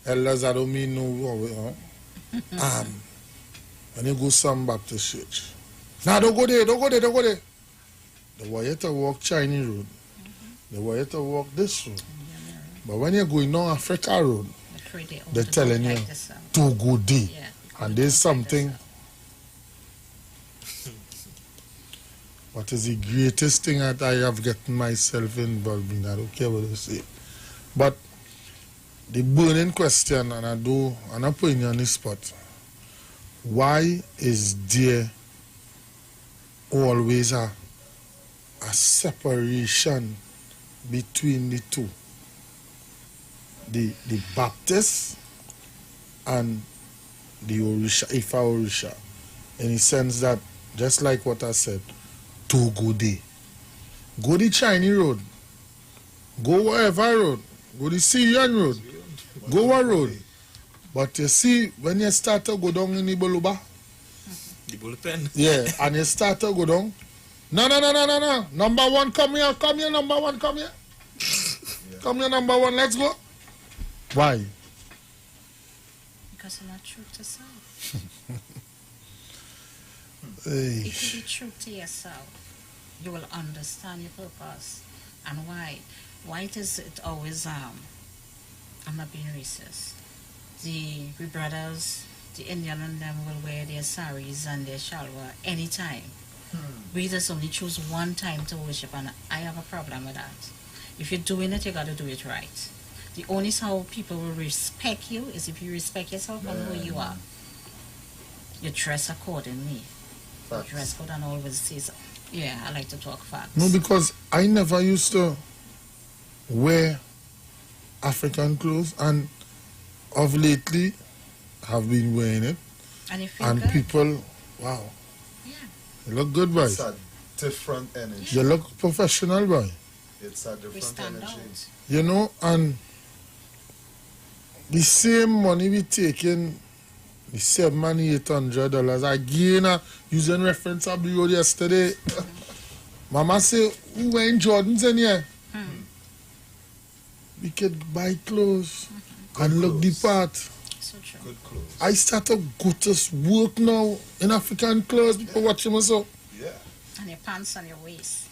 elders, I don't mean no. When you go some Baptist church. Now don't go there. They want you to walk Chinese road. They want you to walk this road. But when you're going down Africa road, they're telling you to go there. And there's something. What is the greatest thing that I have gotten myself involved in? I don't care what they say. But the burning question, and I put you on the spot, why is there always a separation between the two? The Baptist and the Orisha, Ifa Orisha, in the sense that, just like what I said, to go there. Go the Chinese road. Go wherever road. Go the Syrian road. Go what road. But you see, when you start to go down in the Boluba, The bullpen. yeah, and you start to go down, no. Number one, come here, number one, come here. Come here, number one, let's go. Why? Because you're not true to self. Hey. If you be true to yourself, you will understand your purpose and why. Why is it always I'm not being racist. We brothers, the Indian and them will wear their saris and their shalwa anytime. We just only choose one time to worship, and I have a problem with that. If you're doing it, you got to do it right. The only how people will respect you is if you respect yourself and who you are. You dress accordingly. Facts. Dress code and always say so. Yeah, I like to talk facts. No, because I never used to wear African clothes, and of lately have been wearing it. And you feel And good? people, wow, Yeah. you look good, boy. It's a different energy. You look professional, boy. It's a We different stand energy. out. You know, and the same money we taking, the $7,800. Again, using reference of the road yesterday. Mama say, who wearing Jordans in here? We could buy clothes and look the clothes. part. So true. Good clothes. I start to go to work now in African clothes. People watching me so. Yeah. And your pants on your waist.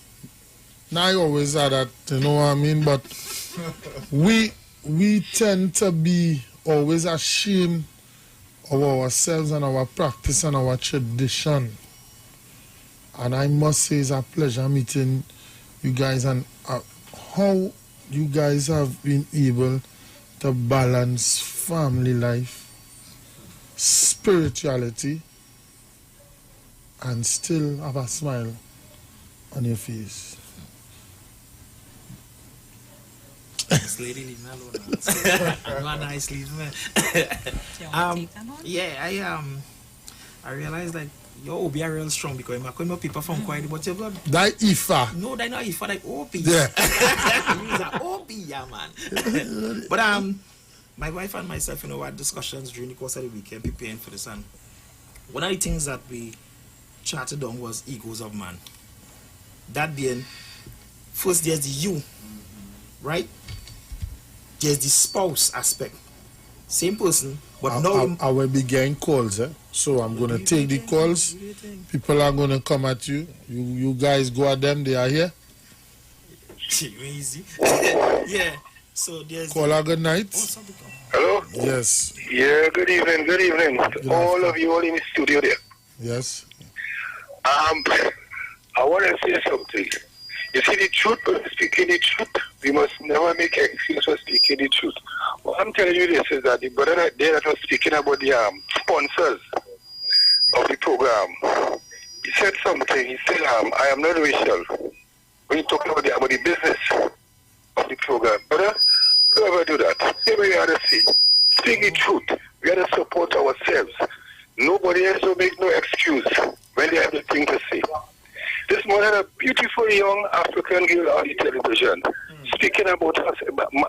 Now I always had that, you know what I mean? But we tend to be always ashamed of ourselves and our practice and our tradition. And I must say it's a pleasure meeting you guys, and how you guys have been able to balance family life, spirituality, and still have a smile on your face. This lady leave me alone. I'm not nice, leave me. Do you want to take that on? Yeah, I realized like yo be real strong because I know people from quite but your blood. That Ifa. No, they know if I like OP. Yeah. He's a OP, yeah man. But my wife and myself, had discussions during the course of the weekend preparing for this, and one of the things that we charted on was egos of man. That being, first there's the you, right? There's the spouse aspect. Same person, but I will be getting calls, so I'm going to take the calls. People are going to come at you. You guys go at them, they are here. Easy. Yeah. So there's caller, good night. Hello? Yes. Yeah, good evening, good evening. All of you all in the studio there. Yes. I want to say something. You see, the truth, when speaking the truth, we must never make an excuse for speaking the truth. What I'm telling you this is that the brother that was speaking about the sponsors of the program, he said something. He said, I am not racial. When you talk about the business of the program, brother, don't ever do that. Here we are to see. Speak the truth. We have to support ourselves. Nobody else will make no excuse when they have the thing to say. This morning, a beautiful young African girl on the television speaking about us.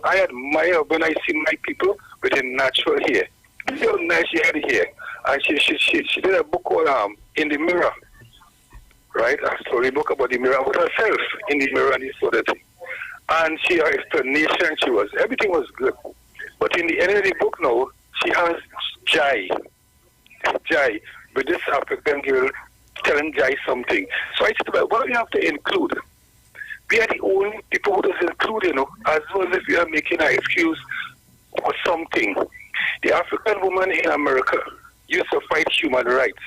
I admire when I see my people with a natural hair. This is how nice she had hair. And she did a book called In the Mirror, right? A storybook about the mirror, about herself in the mirror and this sort of thing. And her explanation, everything was good. But in the end of the book now, she has Jai, with this African girl telling Jai something. So I said, well, what do you have to include? We are the only people who doesn't include, as well as if we are making an excuse for something. The African woman in America used to fight human rights.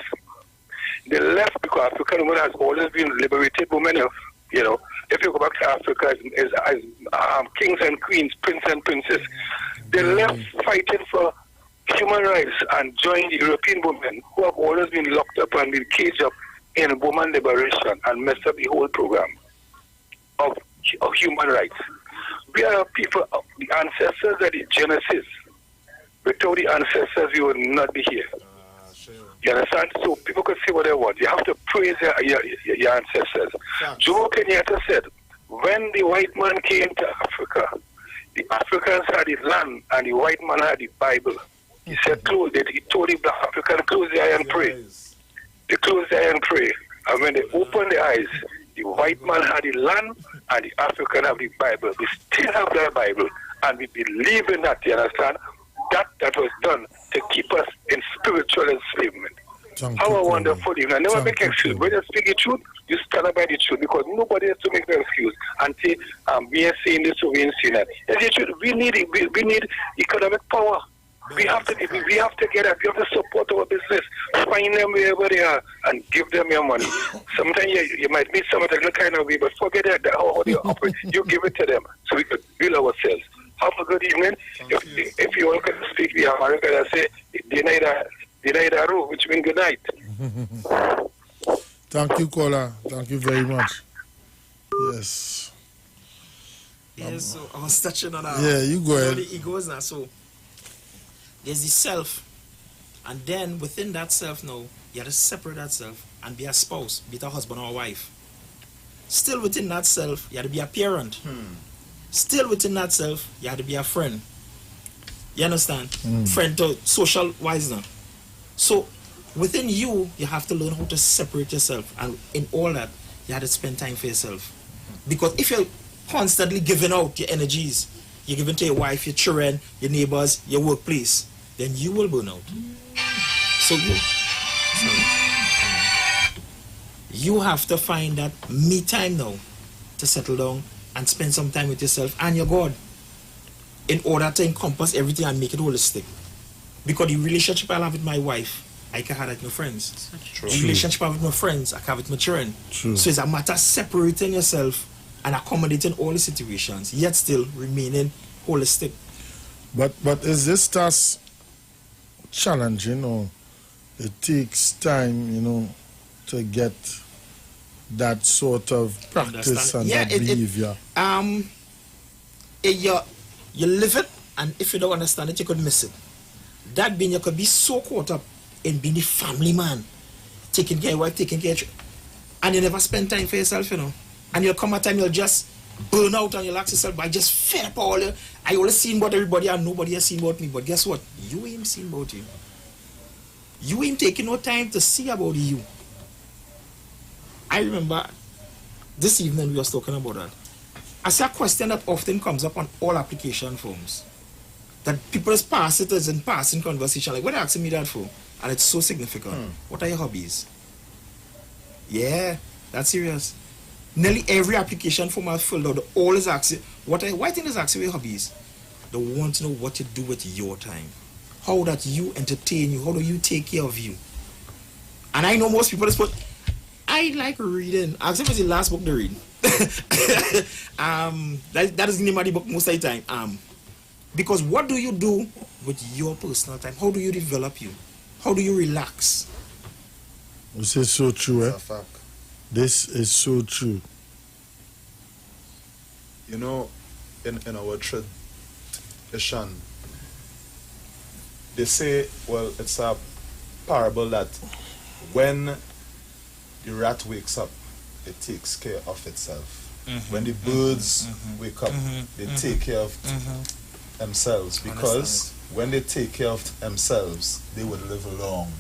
They left because African women has always been liberated women, If you go back to Africa as kings and queens, prince and princess, they left fighting for human rights and joined the European women who have always been locked up and been caged up in woman liberation and messed up the whole program of human rights. We are people, the ancestors are the Genesis. Without the ancestors, we would not be here. You understand? So people can say what they want. You have to praise your ancestors. Jomo Kenyatta said, when the white man came to Africa, the Africans had the land and the white man had the Bible. He said, he told the black African, close their eye and pray. They closed their eye and pray. And when they opened their eyes, the white man had the land and the African have the Bible. We still have their Bible and we believe in that, you understand? That was done to keep us in spiritual enslavement. How wonderful. You never make excuse. When you speak the truth, you stand up by the truth because nobody has to make the excuse until we are saying this or we are saying that. We need economic power. We have to get up. We have to support our business. Find them wherever they are and give them your money. Sometimes you might meet someone that kind of way, but forget that how they operate. You give it to them so we could build ourselves. Have a good evening. If you all can speak the American, I say Dinaidaru, which means good night. Thank you, caller. Thank you very much. Yes. Yes, so I was touching on you go ahead. The egos now. So there's the self, and then within that self now, you have to separate that self and be a spouse, be it a husband or a wife. Still within that self, you have to be a parent. Still within that self, you have to be a friend. You understand? Friend to social wise now. So within you have to learn how to separate yourself, and in all that, you have to spend time for yourself. Because if you're constantly giving out your energies, you're giving to your wife, your children, your neighbors, your workplace, then you will burn out. So you have to find that me time now to settle down and spend some time with yourself and your God in order to encompass everything and make it holistic. Because the relationship I have with my wife, I can have it with my friends. The relationship I have with my friends, I can have it with my children. So it's a matter of separating yourself and accommodating all the situations, yet still remaining holistic. But is this task challenging, or it takes time, to get that sort of practice and that behavior? You live it, and if you don't understand it, you could miss it. That being, you could be so caught up in being the family man, taking care of your wife, taking care of you, and you never spend time for yourself, And you'll come a time you'll just burn out and you'll ask yourself, I just fed up all the, I only seen about everybody and nobody has seen about me. But guess what? You ain't seen about you. You ain't taking no time to see about you. I remember this evening we was talking about that. I see a question that often comes up on all application forms. That people just pass it as in passing conversation. Like, what are you asking me that for? And it's so significant. What are your hobbies? Yeah, that's serious. Nearly every application form I filled out, always ask you, why think they ask you your hobbies? They want to know what you do with your time. How that you entertain you, how do you take care of you? And I know most people just put, I like reading. Ask them what's the last book they read. That is the name of the book most of the time. Because what do you do with your personal time? How do you develop you? How do you relax? This is so true, It's a fact. This is so true. You know, in our tradition, they say, well, it's a parable that when the rat wakes up, it takes care of itself. When the birds wake up, they take care of themselves, because when they take care of themselves, they would live long.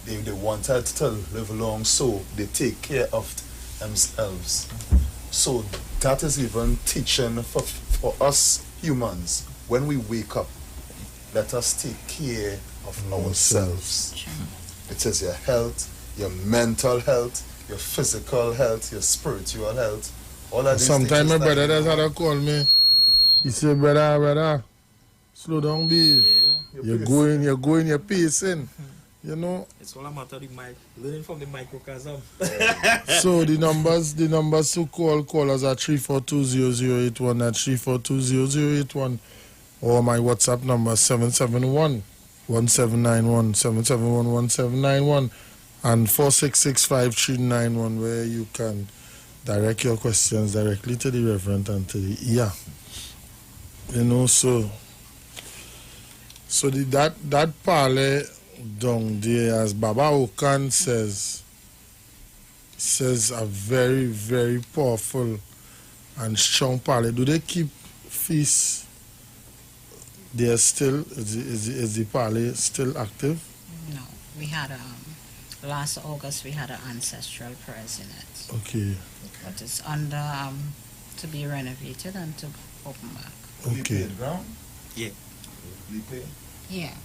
They wanted to live long, so they take care of themselves. So that is even teaching for us humans. When we wake up, let us take care of ourselves. It is your health, your mental health, your physical health, your spiritual health. All of these Sometimes my things brother does have to call me. He say, brother, slow down, B. You're going, you're pacing. You know. It's all a matter of learning from the microcosm. So the numbers to call us at 3420081. That's 3420081. Or my WhatsApp number 771-1791, 771-1791, and 4665391, where you can direct your questions directly to the Reverend and to the ear. You know, so that parley down there, as Baba Okan says a very, very powerful and strong parley. Do they keep feasts? They are still, is the parley still active? No, we had last August we had an ancestral prayers in it. Okay. But it's under to be renovated and to open back. Okay. ground? Yeah. Yeah.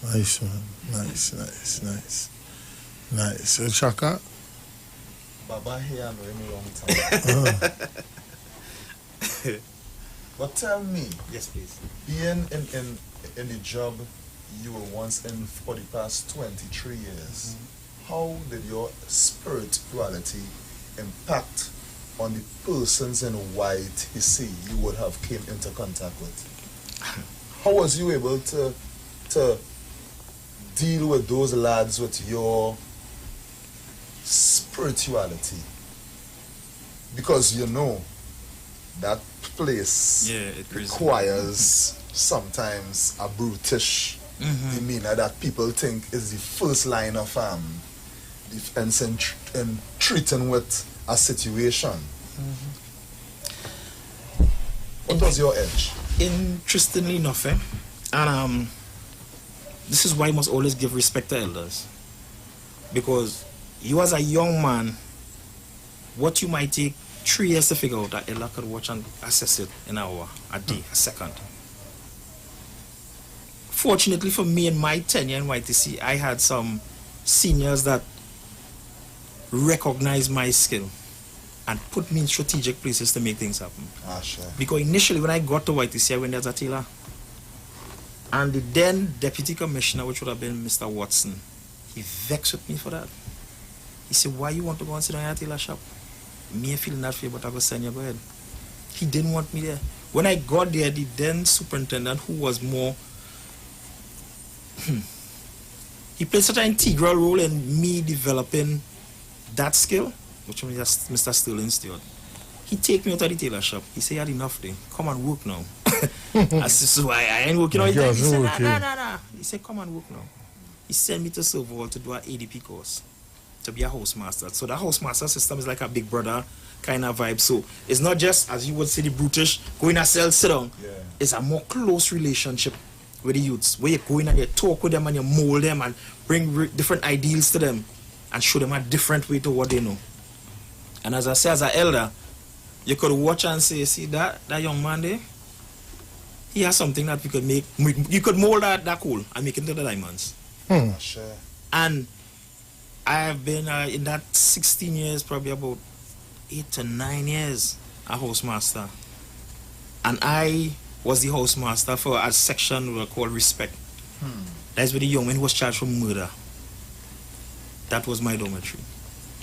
Nice, man. Nice. So, Shaka? Baba here I know him a long time. But tell me, Yes, please. being in the job you were once in for the past 23 years, how did your spirituality impact on the persons in white you see you would have came into contact with? How was you able to deal with those lads with your spirituality? Because you know that place requires sometimes a brutish demeanor that people think is the first line of defense in treating with a situation. What was your edge? Interestingly enough, and this is why you must always give respect to elders, because you as a young man, what you might take 3 years to figure out, that elder could watch and assess it in an hour, a day, a second. Fortunately for me in my tenure in YTC, I had some seniors that recognized my skill and put me in strategic places to make things happen. Sure. Because initially when I got to YTC, I went there as a tailor. And the then deputy commissioner, which would have been Mr. Watson, he vexed with me for that. He said, why you want to go and sit down in a tailor shop? Me feeling that way, but I go send you, go ahead. He didn't want me there. When I got there, the then superintendent, who was more, he played such an integral role in me developing that skill, which was Mr. Sterling Stewart. He take me out of the tailor shop. He said, you had enough day. Come and work now. I said, so I ain't working all the time. He said, nah. He said, come and work now. He sent me to Silverwall to do an ADP course, to be a housemaster. So the housemaster system is like a big brother kind of vibe. So it's not just, as you would say, the brutish, go in a cell, sit down. Yeah. It's a more close relationship with the youths, where you go in and you talk with them and you mold them and bring different ideals to them and show them a different way to what they know. And as I say, as an elder, you could watch and say, see that young man there, he has something that we could make, you could mold that coal and make it into the diamonds. Sure. And I have been in that 16 years, probably about 8 to 9 years, a housemaster. And I was the housemaster for a section called Respect. That's where the young man who was charged for murder. That was my dormitory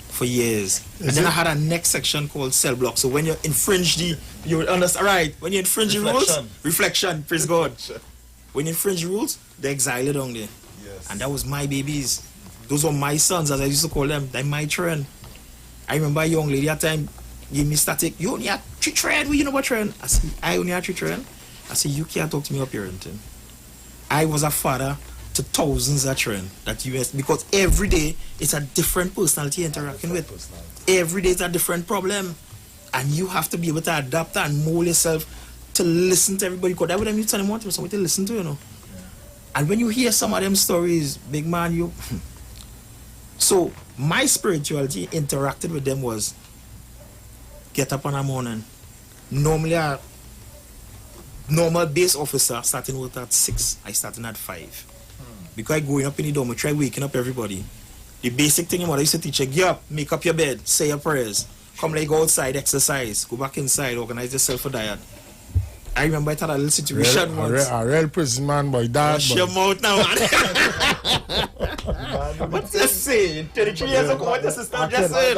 for years. And then I had a next section called Cell Block. So when you infringe you understand, right? When you infringe the rules, reflection, praise God. When you infringe the rules, they exile you down there. Yes. And that was my babies. Those were my sons, as I used to call them. They're my children. I remember a young lady at the time gave me static. You only have 3 children. You know what children? I said, I only have 3 children. I said, you can't talk to me about parenting. I was a father to thousands of children that you because every day it's a different personality you're interacting with. Every day it's a different problem. And you have to be able to adapt and mold yourself to listen to everybody. Because that would you tell them what somebody to listen to, you know. Yeah. And when you hear some of them stories, big man, you so my spirituality interacted with them was get up in the morning. Normally a normal base officer starting work at 6, I starting at 5. Because I going up in the dormitory, waking up everybody. The basic thing I used to teach you, get up, make up your bed, say your prayers, come like go outside, exercise, go back inside, organize yourself for diet. I remember I had a little situation once. A real prison man, boy, that. Hush your mouth now, man. What's you saying? 33 years ago, what your sister just said?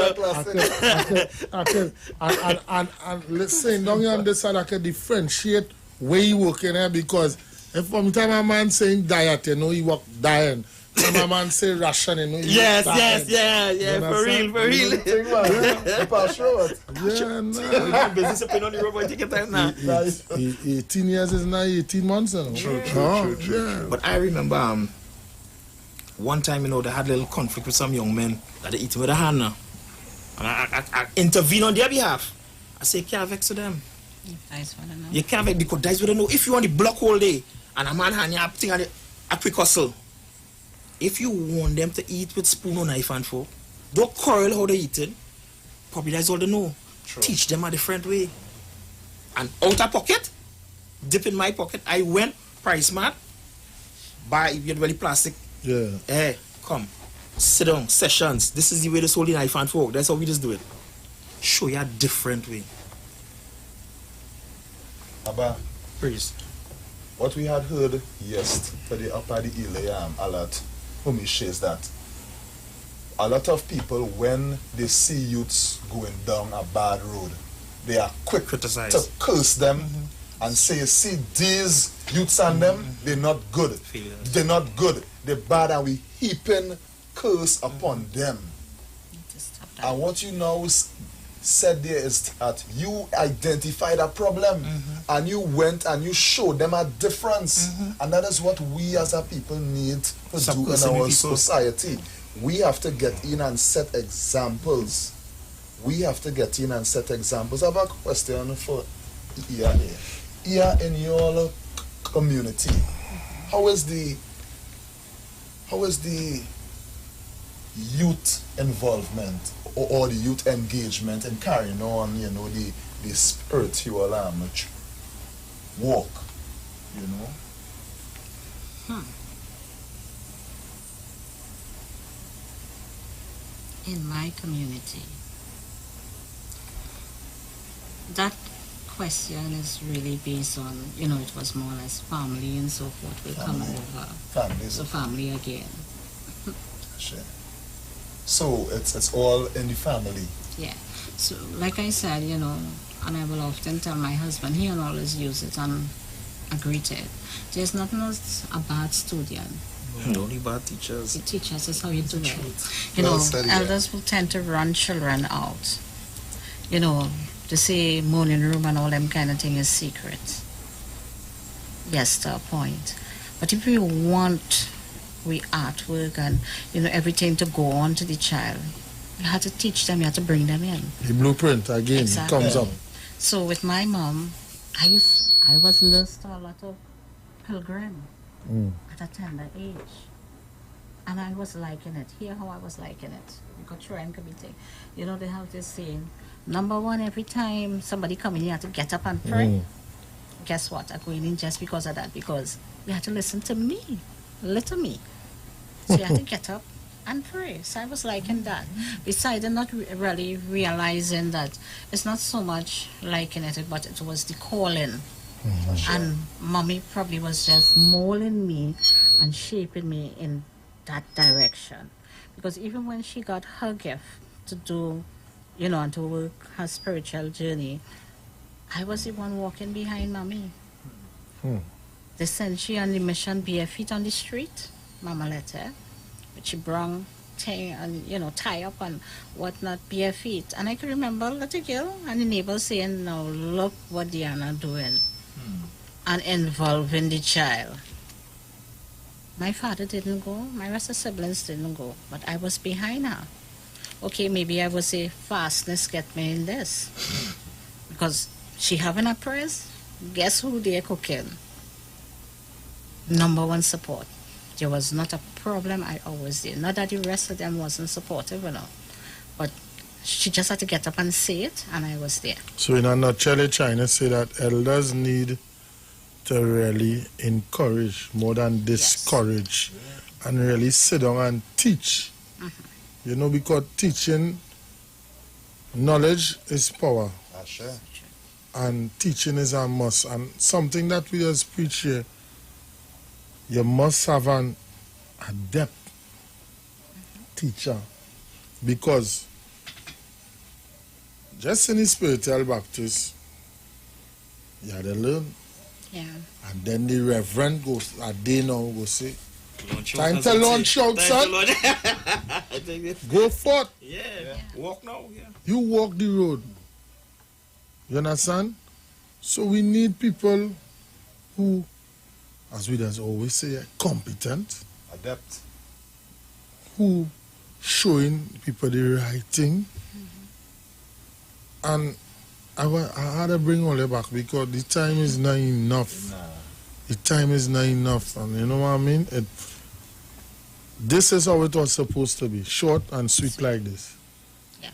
And let's say, don't you understand, I can differentiate where you working here because if from time a man saying diet, you know, he work dying. From a man say ration, you know, he yes, work dying. yeah, for real. Yeah, no. Business up on the road, boy, take your time now. 18 years is now 18 months now. True. Yeah. But I remember one time, you know, they had a little conflict with some young men that they eating with a hand now. And I intervene on their behalf. I say, can't vex with them. You can't vex because that's what I know. If you want the block all day and a man hand you thing a quick hustle, if you want them to eat with spoon or knife and fork, don't quarrel how they eat it. Probably that's all they know. True. Teach them a different way. And out of pocket, dip in my pocket, I went price mart, buy really plastic. Yeah. Hey, come, sit down, sessions. This is the way to hold the knife and fork. That's how we just do it. Show you a different way. Abba, Please. what we had heard yesterday up at the Ilayam a lot, whom shares that a lot of people, when they see youths going down a bad road, they are quick Criticize. to curse them and say, see, these youths and them, they're not good. Failures. They're not good. They're bad, and we heaping curse upon them. And what you now said there is that you identified a problem and you went and you showed them a difference. And that is what we as a people need to do in our society. We have to get in and set examples. We have to get in and set examples. I have a question for Ia. Ia, in your community, how is the youth involvement or the youth engagement in carrying on, you know, the spiritual walk, you know? In my community, that question is really based on, you know, it was more or less family and so forth will come over. Families. The family again. Sure. So it's all in the family. Yeah. So like I said, you know, and I will often tell my husband, he will always use it and agree to it. There's nothing else a bad student. Only bad teachers. The teachers is how you do it. You know, elders will tend to run children out. You know, to say morning room and all them kind of thing is secret. Yes, to a point. But if we want we artwork and, you know, everything to go on to the child, You had to teach them, you had to bring them in. The blueprint again Exactly. comes up. So with my mom, I was nursed to a lot of pilgrim at a tender age. And I was liking it. Hear how I was liking it. You could try and commit. You know, they have this saying, number one, every time somebody come in, you have to get up and pray. Guess what? I'm going in just because of that, because you had to listen to me, little me. So you had to get up and pray. So I was liking that. Besides, I'm not really realizing that it's not so much liking it, but it was the calling. And mommy probably was just molding me and shaping me in that direction. Because even when she got her gift to do, you know, and to work her spiritual journey, I was the one walking behind mommy. They sent she on the mission bare feet on the street, mama let her. But she brung thing and, you know, tie up and whatnot, bare feet. And I can remember little girl and the neighbor saying, now look what Diana doing. And involving the child. My father didn't go, my rest of siblings didn't go, but I was behind her. Okay, maybe I would say fastness get me in this. Because she having a prayers, guess who they're cooking? Number one support. There was not a problem, I always did. Not that the rest of them wasn't supportive, you know. But she just had to get up and say it, and I was there. So in a nutshell, you're trying to say that elders need to really encourage more than discourage, and really sit down and teach. You know, because teaching, knowledge is power. Sure. And teaching is a must. And something that we just preach here, you must have an adept teacher. Because just in the spiritual baptist, you had to learn. Yeah. And then the reverend goes, a day now, go say, time to launch out, son. Go forth. Yeah. Walk now. Yeah. You walk the road. You understand? So we need people who, as we just always say, are competent, Adept. who showing people the right thing. And I had to bring all that back because the time is not enough. The time is not enough. And you know what I mean? This is how it was supposed to be. Short and sweet like this. Yeah.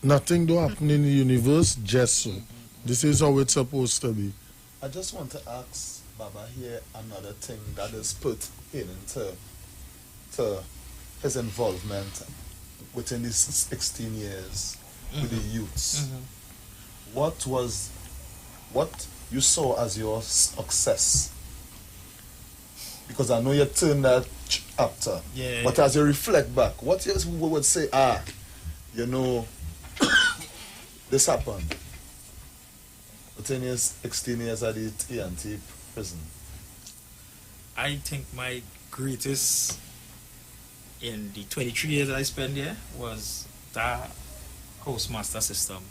Nothing do happen in the universe just so. This is how it's supposed to be. I just want to ask Baba here another thing that is put into to his involvement within these 16 years with the youths. What you saw as your success? Because I know you turned that chapter. Yeah. But as you reflect back, what you would say, you know, this happened within your 16 years at the TNT prison? I think my greatest in the 23 years that I spent there was that housemaster system,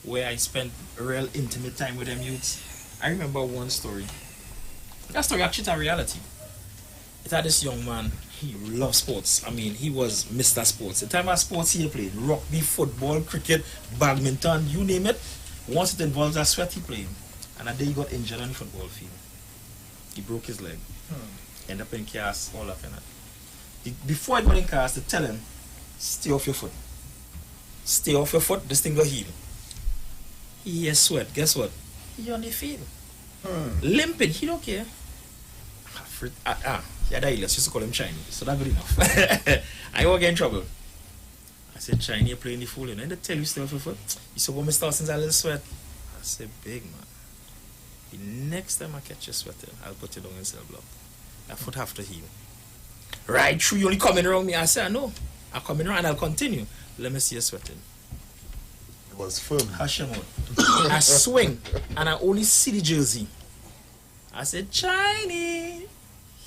where I spent real intimate time with them youths. I remember one story. That story actually is a reality. It had this young man, he loved sports. I mean, he was Mr. Sports. The time of sports he played, rugby, football, cricket, badminton, you name it. Once it involves a sweat, he played. And a day he got injured on the football field. He broke his leg. Ended up in cast, all up in it. Before I got in cast, they tell him, stay off your foot. Stay off your foot, this thing will heal. He has sweat. Guess what? He on the field. Limping, he don't care. Yeah, that used to call him Chinese, so that's good enough. I won't get in trouble. I said, Chinese, you're playing the fool, you know, and they tell you stay off your foot. He said, when I start since I little sweat. I said, big man. The next time I catch you sweating, I'll put you down in cell block. That foot have to heal. Right through, you only coming around me. I said, no. I'm coming around and I'll continue. Let me see you sweating. It was firm. Hush him out. I swing and I only see the jersey. I said, Chinese.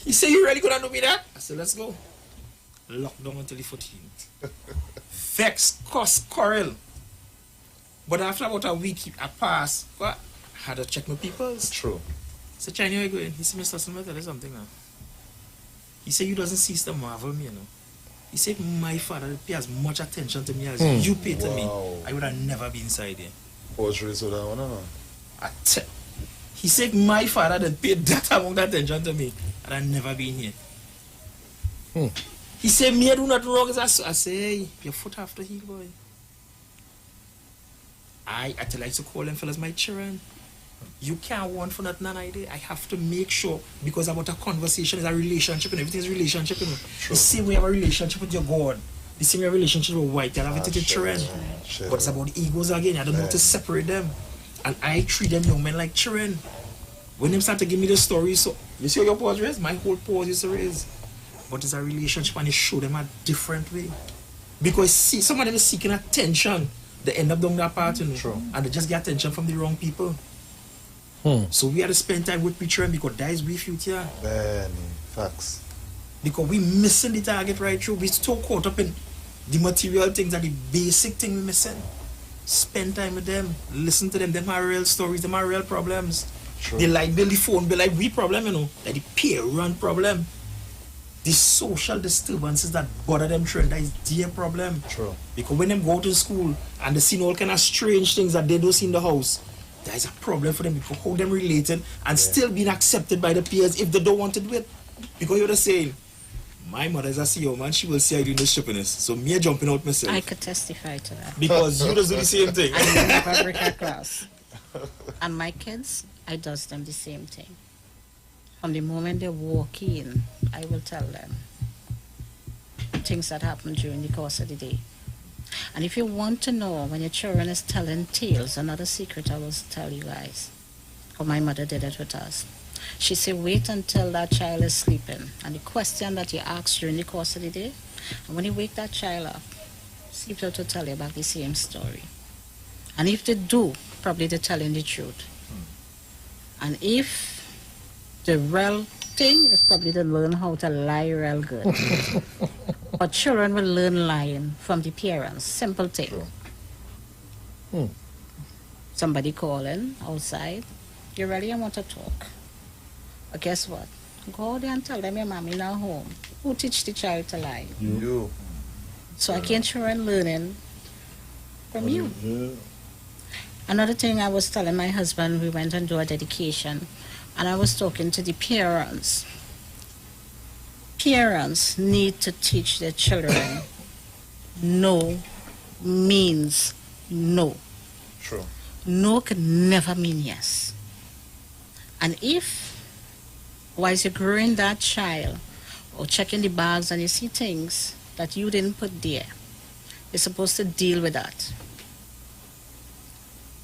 He said, you really gonna do me that? I said, let's go. Lock down until the foot healed. Vex, cuss, quarrel. But after about a week, I passed. What? I had to check my peoples. True. I said, Chinese, where you going? He said, Mr. Smith, there's something now. He said, you doesn't cease to marvel me, you know. He said, my father pay as much attention to me as you pay to me. I would have never been inside here. Poetry, so that one, no? He said, my father that paid that amount of attention to me, and I've never been here. He said, me, I do not wrong. I say, hey, your foot after heel, boy. I like to call them fellas my children. You can't want for nothing an idea. I have to make sure, because about a conversation is a relationship, and everything is relationship, you know. The same way you have a relationship with your God, the same way you have a relationship with white, you have it with your children. But it's about egos again. I don't know how to separate them. And I treat them young men like children. When them start to give me the story, so you see how your pause raise? My whole pause is to raise. But it's a relationship, and you show them a different way. Because see, some of them is seeking attention. They end up down that part, you know, and they just get attention from the wrong people. So we had to spend time with children because that is we future. Facts. Because we missing the target right through. We so caught up in the material things and the basic thing we missing. Spend time with them, listen to them. Them are real stories, them are real problems. They like build the phone bill like we problem, you know, like the parent problem. The social disturbances that bother them children, that is their problem. Because when them go to school and they see all kind of strange things that they don't see in the house, there is a problem for them because how them related and still being accepted by the peers if they don't want to do it. Because you're the same. My mother is a CEO man, she will see I doing the stupidness. So me jumping out myself. I could testify to that. Because you just do the same thing. I never break a class. And my kids, I does them the same thing. From the moment they walk in, I will tell them things that happen during the course of the day. And if you want to know when your children is telling tales, another secret I will tell you guys. Or my mother did it with us. She said, wait until that child is sleeping. And the question that you ask during the course of the day, and when you wake that child up, see if they'll tell you about the same story. And if they do, probably they're telling the truth. And if the real thing is probably to learn how to lie real good. But children will learn lying from the parents. Simple thing. Somebody calling outside, you ready? I want to talk. But guess what? Go out there and tell them your mommy not home. Who teach the child to lie? You. So I can't children learning from you. Another thing I was telling my husband, we went and do a dedication, and I was talking to the parents. Parents need to teach their children no means no. True. No can never mean yes. And if, while you're growing that child, or checking the bags and you see things that you didn't put there, you're supposed to deal with that.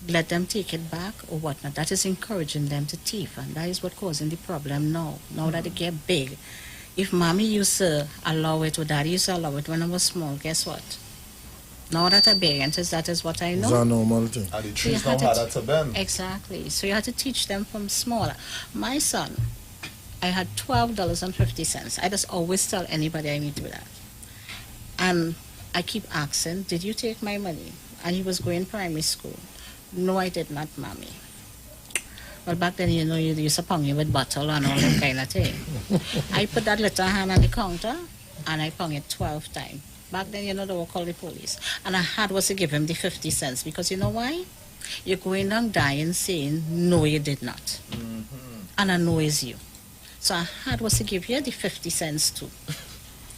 Let them take it back or whatnot. That is encouraging them to thief, and that is what causing the problem now. Now that they get big. If mommy used to allow it or daddy used to allow it when I was small, guess what? Now that I'm big, that is what I know. It's a normal thing. And the trees now harder to bend. Exactly. So you have to teach them from small. My son, I had $12.50. I just always tell anybody I meet with that. And I keep asking, did you take my money? And he was going primary school. No, I did not, mommy. Well, back then, you know, you used to pong you with bottle and all that kind of thing. I put that little hand on the counter, and I pong it 12 times. Back then, you know, they were called the police. And I had was to give him the 50 cents, because you know why? You're going down dying saying, no, you did not. And I know it's you. So I had was to give you the 50 cents too.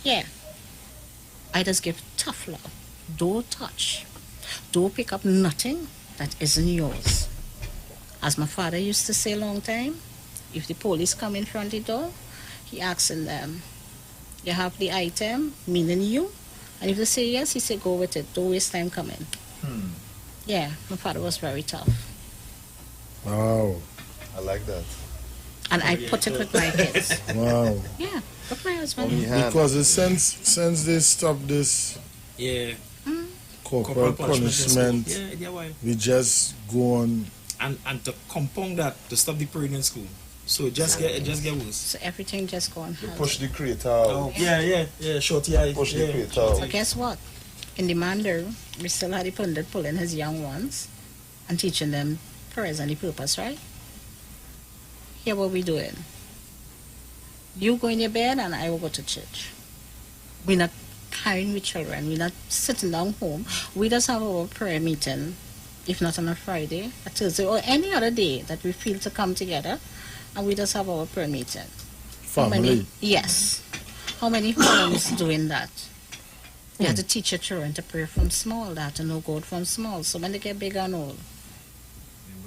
Yeah. I just give tough love. Don't touch. Don't pick up nothing that isn't yours. As my father used to say a long time, if the police come in front of the door, he asking them, you have the item, meaning you? And if they say yes, he said, go with it. Don't waste time coming. Yeah, my father was very tough. Wow. I like that. And I put it with my kids. Wow. Yeah, with my husband. Because since they stopped this corporal punishment, we just go on. And to compound that, to stop the parade in school. So it just get worse. So everything just gone. Push the creator out. Oh, yeah, shorty eye. Push the creator out. So guess what? In the Mandarin, we still had the pundit pulling his young ones and teaching them prayers and the purpose, right? Here what we doing. You go in your bed and I will go to church. We're not carrying with children. We're not sitting down home. We just have our prayer meeting, if not on a Friday, a Thursday, or any other day that we feel to come together, and we just have our prayer meeting. How Family. many? Yes. How many homes doing that? You have to teach your children to pray from small, they have to know God from small. So when they get big and old,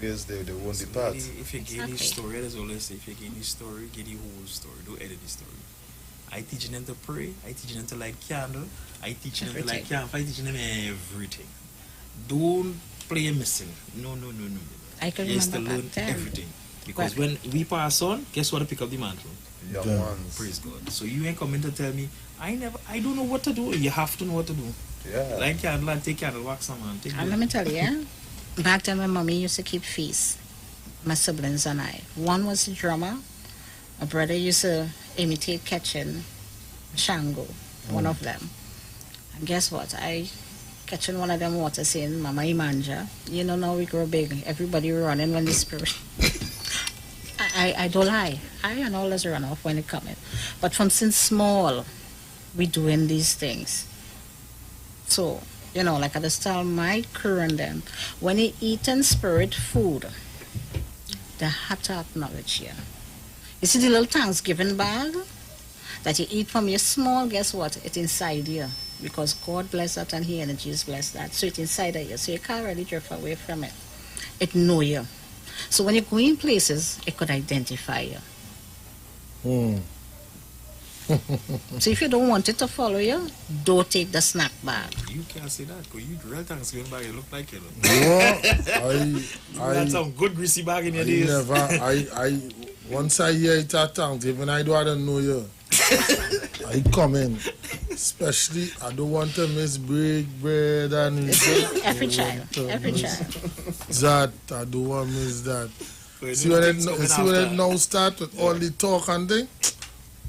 Ways they won't So depart. if you get Exactly. the story, there's always say, if you get the story, get the whole story. Don't edit the story. I teaching them to pray. I teaching them to light candle. I teaching them to light Everything. camp. I teaching them everything. Don't play missing. No. I can You have to remember learn back then. everything. Because But- when we pass on, guess what? I pick up the mantle. Young Yeah. ones. Praise God. So you ain't coming to tell me I don't know what to do. You have to know what to do. Yeah. Light candle and take candle, wax some man. Take And let me tell you, back then when mommy used to keep feasts, my siblings and I. One was a drummer. My brother used to imitate catching Shango, one of them. And guess what? I catching one of them water saying, Mama Imanja, you know, now we grow big. Everybody running when the spirit. I don't lie. I and always run off when it coming. But from since small, we doing these things. So, you know, like I just tell my crew and them, when you eating spirit food, they have to acknowledge you. You see the little Thanksgiving bag that you eat from your small, guess what? It's inside you. Because God bless that and His energies bless that. So it's inside of you. So you can't really drift away from it. It know you. So when you go in places, it could identify you. Hmm. So if you don't want it to follow you, don't take the snack bag. You can't say that because you real Thanksgiving bag, you look like it. Yeah, You had some good greasy bag in your days. Once I hear it at Thanksgiving, I don't know you. I come in. Especially, I don't want to miss bread and Every child. That, I don't want to miss that. So See those when things coming it after. now start with all the talk and thing?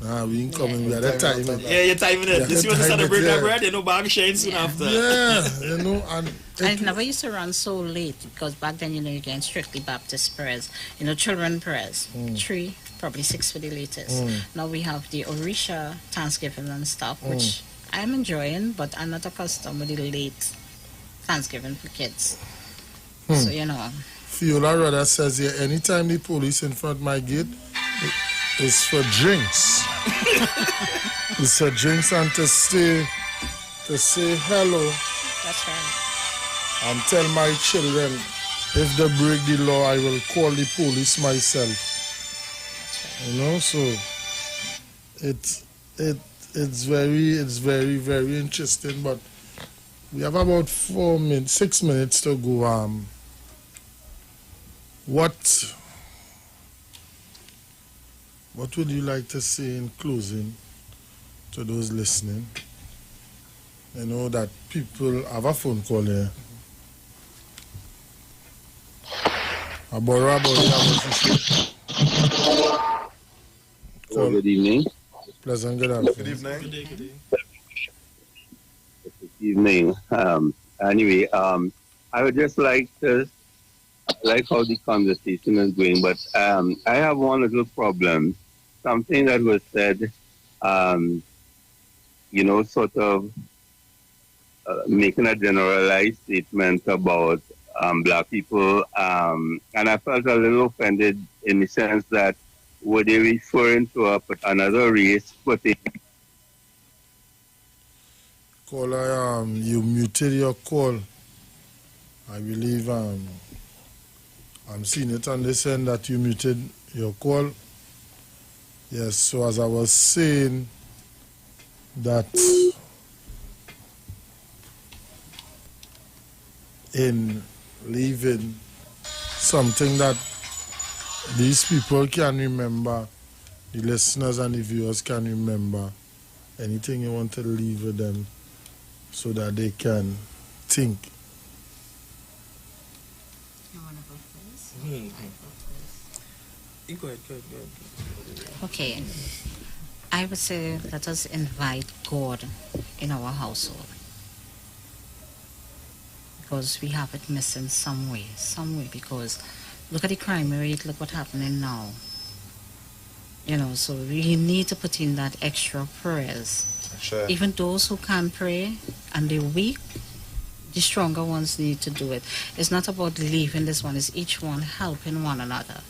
Nah, we ain't coming. We are the time. Yeah, you're timing it. Yeah, This is when you time start to it, break that yeah. bread, you know, bag sharing soon after. Yeah, you know, and I never used to run so late because back then, you know, you're getting strictly Baptist prayers, you know, children prayers, 3, probably 6 for the latest. Now we have the Orisha Thanksgiving and stuff, which I'm enjoying, but I'm not accustomed with the late Thanksgiving for kids. So, you know, Fiola Rada says here, anytime the police in front of my gate, it's for drinks. It's for drinks and to say hello that's right. and tell my children, if they break the law, I will call the police myself. You know, so it's very, very interesting. But we have about 6 minutes to go. What would you like to say in closing to those listening? You know that people have a phone call here. Good evening. Pleasant good afternoon. Good evening. Good day. Good evening. Anyway, I would just like how the conversation is going, but I have one little problem. Something that was said, you know, sort of making a generalized statement about black people, and I felt a little offended in the sense that were they referring to another race, but they Caller, you muted your call. I believe I'm seeing it on this end that you muted your call. Yes, so as I was saying that in leaving something that these people can remember, the listeners and the viewers can remember, anything you want to leave with them so that they can think. You go ahead. Okay. I would say let us invite God in our household. Because we have it missing some way, because look at the crime rate, look what's happening now. You know, so we need to put in that extra prayers. Sure. Even those who can't pray and they're weak, the stronger ones need to do it. It's not about leaving this one, it's each one helping one another.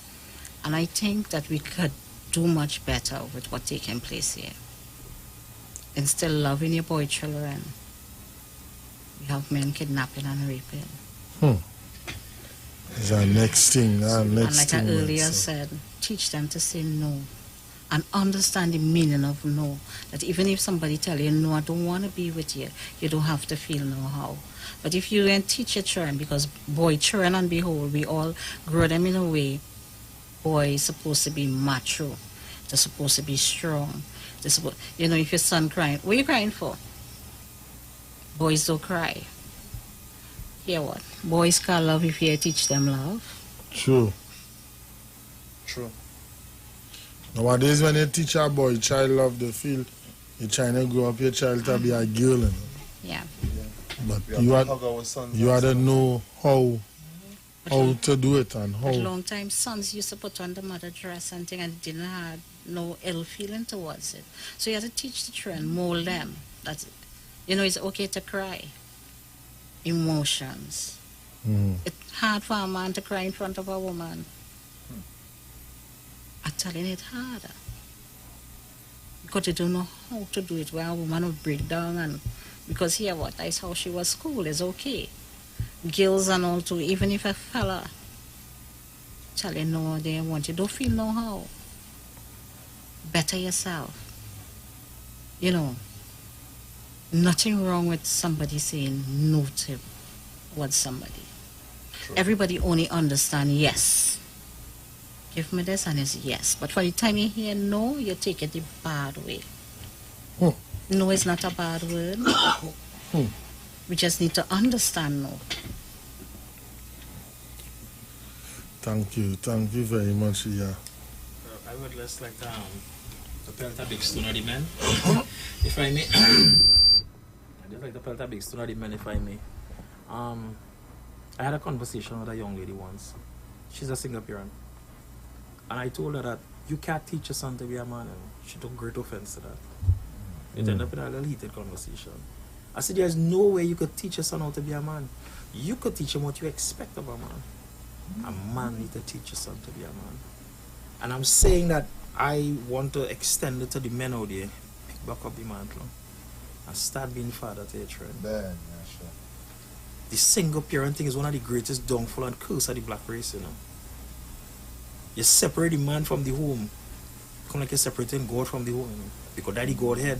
And I think that we could do much better with what's taking place here. Instead of loving your boy children, we have men kidnapping and raping. It's our next thing. And like I earlier said, teach them to say no. And understand the meaning of no. That even if somebody tell you, no, I don't want to be with you, you don't have to feel no how. But if you then teach your children, because boy, children and behold, we all grow them in a way, boy is supposed to be macho. They're supposed to be strong. You know, if your son crying, what are you crying for? Boys don't cry. Hear what? Boys can't love if you teach them love. True. Nowadays, when you teach a boy child love, they feel you're trying to grow up your child to be a girl. You know? Yeah. But you had to know how to do it and how. For a long time, sons used to put on the mother dress and thing, and didn't have no ill feeling towards it. So you had to teach the children, mold them. That, you know, it's okay to cry. Emotions. It's hard for a man to cry in front of a woman. I'm telling it harder. Because they don't know how to do it, where a woman will break down, and because here what, that's how she was schooled, it's okay. Girls and all too, even if a fella tell you no, they want you, don't feel no how. Better yourself. You know, nothing wrong with somebody saying no to what somebody. True. Everybody only understand yes. Give me this and it's yes. But for the time you hear no, you take it the bad way. No is not a bad word. We just need to understand no. Thank you very much, yeah. I would just like to pelt a big stone at the men, if I may. I'd just like to pelt a big stone at the men, if I may. I had a conversation with a young lady once. She's a single parent. And I told her that you can't teach your son to be a man. And she took great offense to that. It ended up in a little heated conversation. I said, there's no way you could teach your son how to be a man. You could teach him what you expect of a man. A man needs to teach your son to be a man. And I'm saying that I want to extend it to the men out there. Pick back up the mantle and start being father to your children. Yeah, sure. The single parenting is one of the greatest downfall and curse of the black race, you know. You separate the man from the home. Kind of like you're separating God from the home, you know? Because daddy Godhead,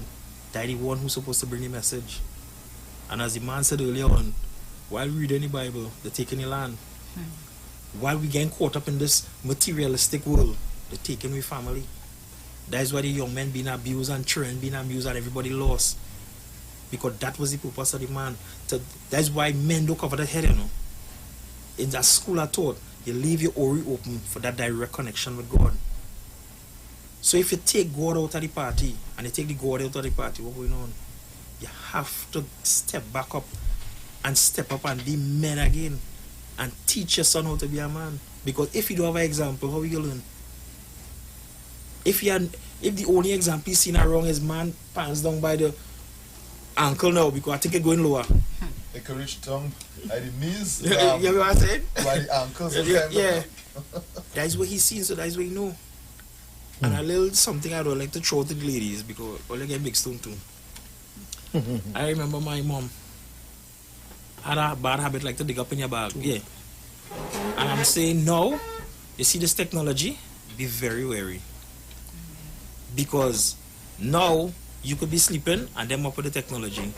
daddy one who's supposed to bring the message. And as the man said earlier on, while we reading the Bible, they're taking the land. While we getting caught up in this materialistic world, they're taking with family. That's why the young men being abused and children being abused and everybody lost. Because that was the purpose of the man. That's why men don't cover their head, you know. In that school I taught, you leave your ori open for that direct connection with God. So if you take God out of the party and you take the God out of the party, what's going on? You have to step back up and step up and be men again and teach your son how to be a man. Because if you don't have an example, how will you learn? If the only example you seen wrong is man pants down by the ankle now, because I think it's going lower. They can reach down at the knees. You know what I'm saying? By the ankles. Yeah. That's what he's seen, so that's what he know. And a little something I would like to throw to the ladies, because all they get big stone too. I remember my mom had a bad habit like to dig up in your bag. Yeah. And I'm saying now, you see this technology, be very wary. Because now you could be sleeping and them up with the technology.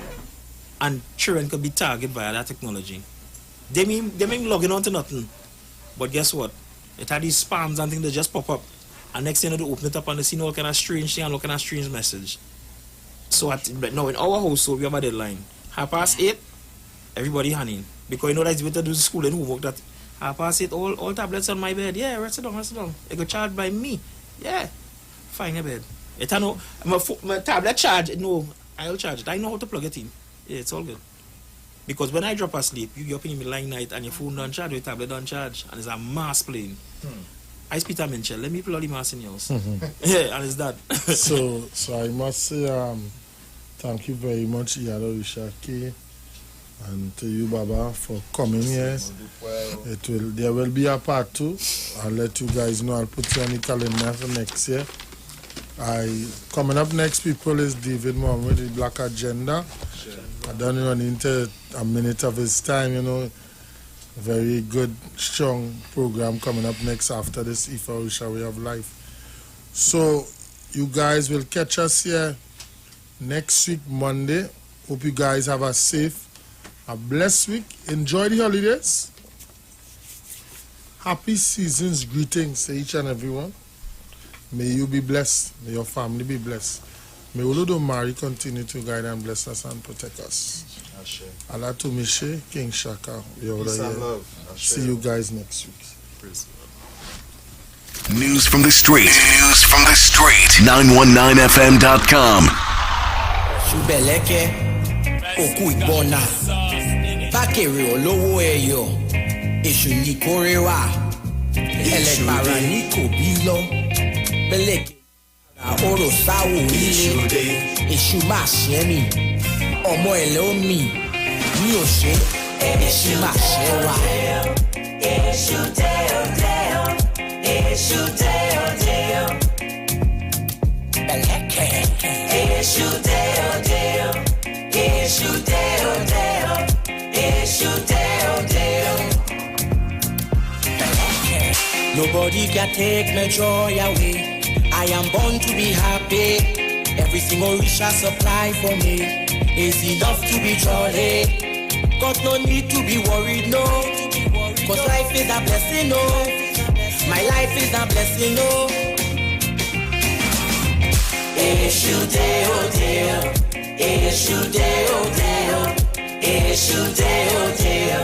And children could be targeted by that technology. They may logging on to nothing. But guess what? It had these spams and things that just pop up. And next thing you know, they open it up and they see all kind of strange thing and all kind of strange message. So now in our household, we have a deadline. 8:30, everybody honey. Because you know that's what to do to school and homework that 8:30, all tablets on my bed. Yeah, rest it down. It got charged by me. Yeah. Fine your bed. It I know my tablet charge, no, I'll charge it. I know how to plug it in. Yeah, it's all good. Because when I drop asleep, you get up in the middle of the night and your phone don't charge, your tablet don't charge, and it's a mass playing. I speak to Minchel. Let me pull all the mass in yours. Yeah, and it's that. so I must say thank you very much, Iwer Stage, and to you, Baba, for coming here. There will be a part 2. I'll let you guys know. I'll put you on the calendar for next year. Coming up next, people, is David Mohammed, the Black Agenda. I don't run into a minute of his time, you know. Very good, strong program coming up next after this Iwer Way of Life. So, you guys will catch us here next week, Monday. Hope you guys have a safe, a blessed week. Enjoy the holidays. Happy seasons greetings to each and everyone. May you be blessed. May your family be blessed. May Uludo Mari continue to guide and bless us and protect us. Allah to Mishe, King Shaka. We are here. See you guys next week. News from the street. News from the street. 919fm.com. Shubeleke, Oku Ibona, Bakere Olowo Eyo, Eshu Nikorewa, Elekbara Niko Bilo, Beleke, Oro Sawo Ile, Eshu Mashemi, Omo Elomi, Mioshe, Eshu Mashewa, Eshu Deo Deo, Eshu Deo Deo, Beleke, Eshu Deo Deo, Eshu Deo Deo, Eshu Deo Deo. Nobody can take my joy away. I am born to be happy. Every single wish I supply for me is enough to be jolly. Got no need to be worried, no. Cause life is a blessing, no. My life is a blessing, no. Eshu Deo Deo, Eshu Deo Deo, Eshu Deo Deo.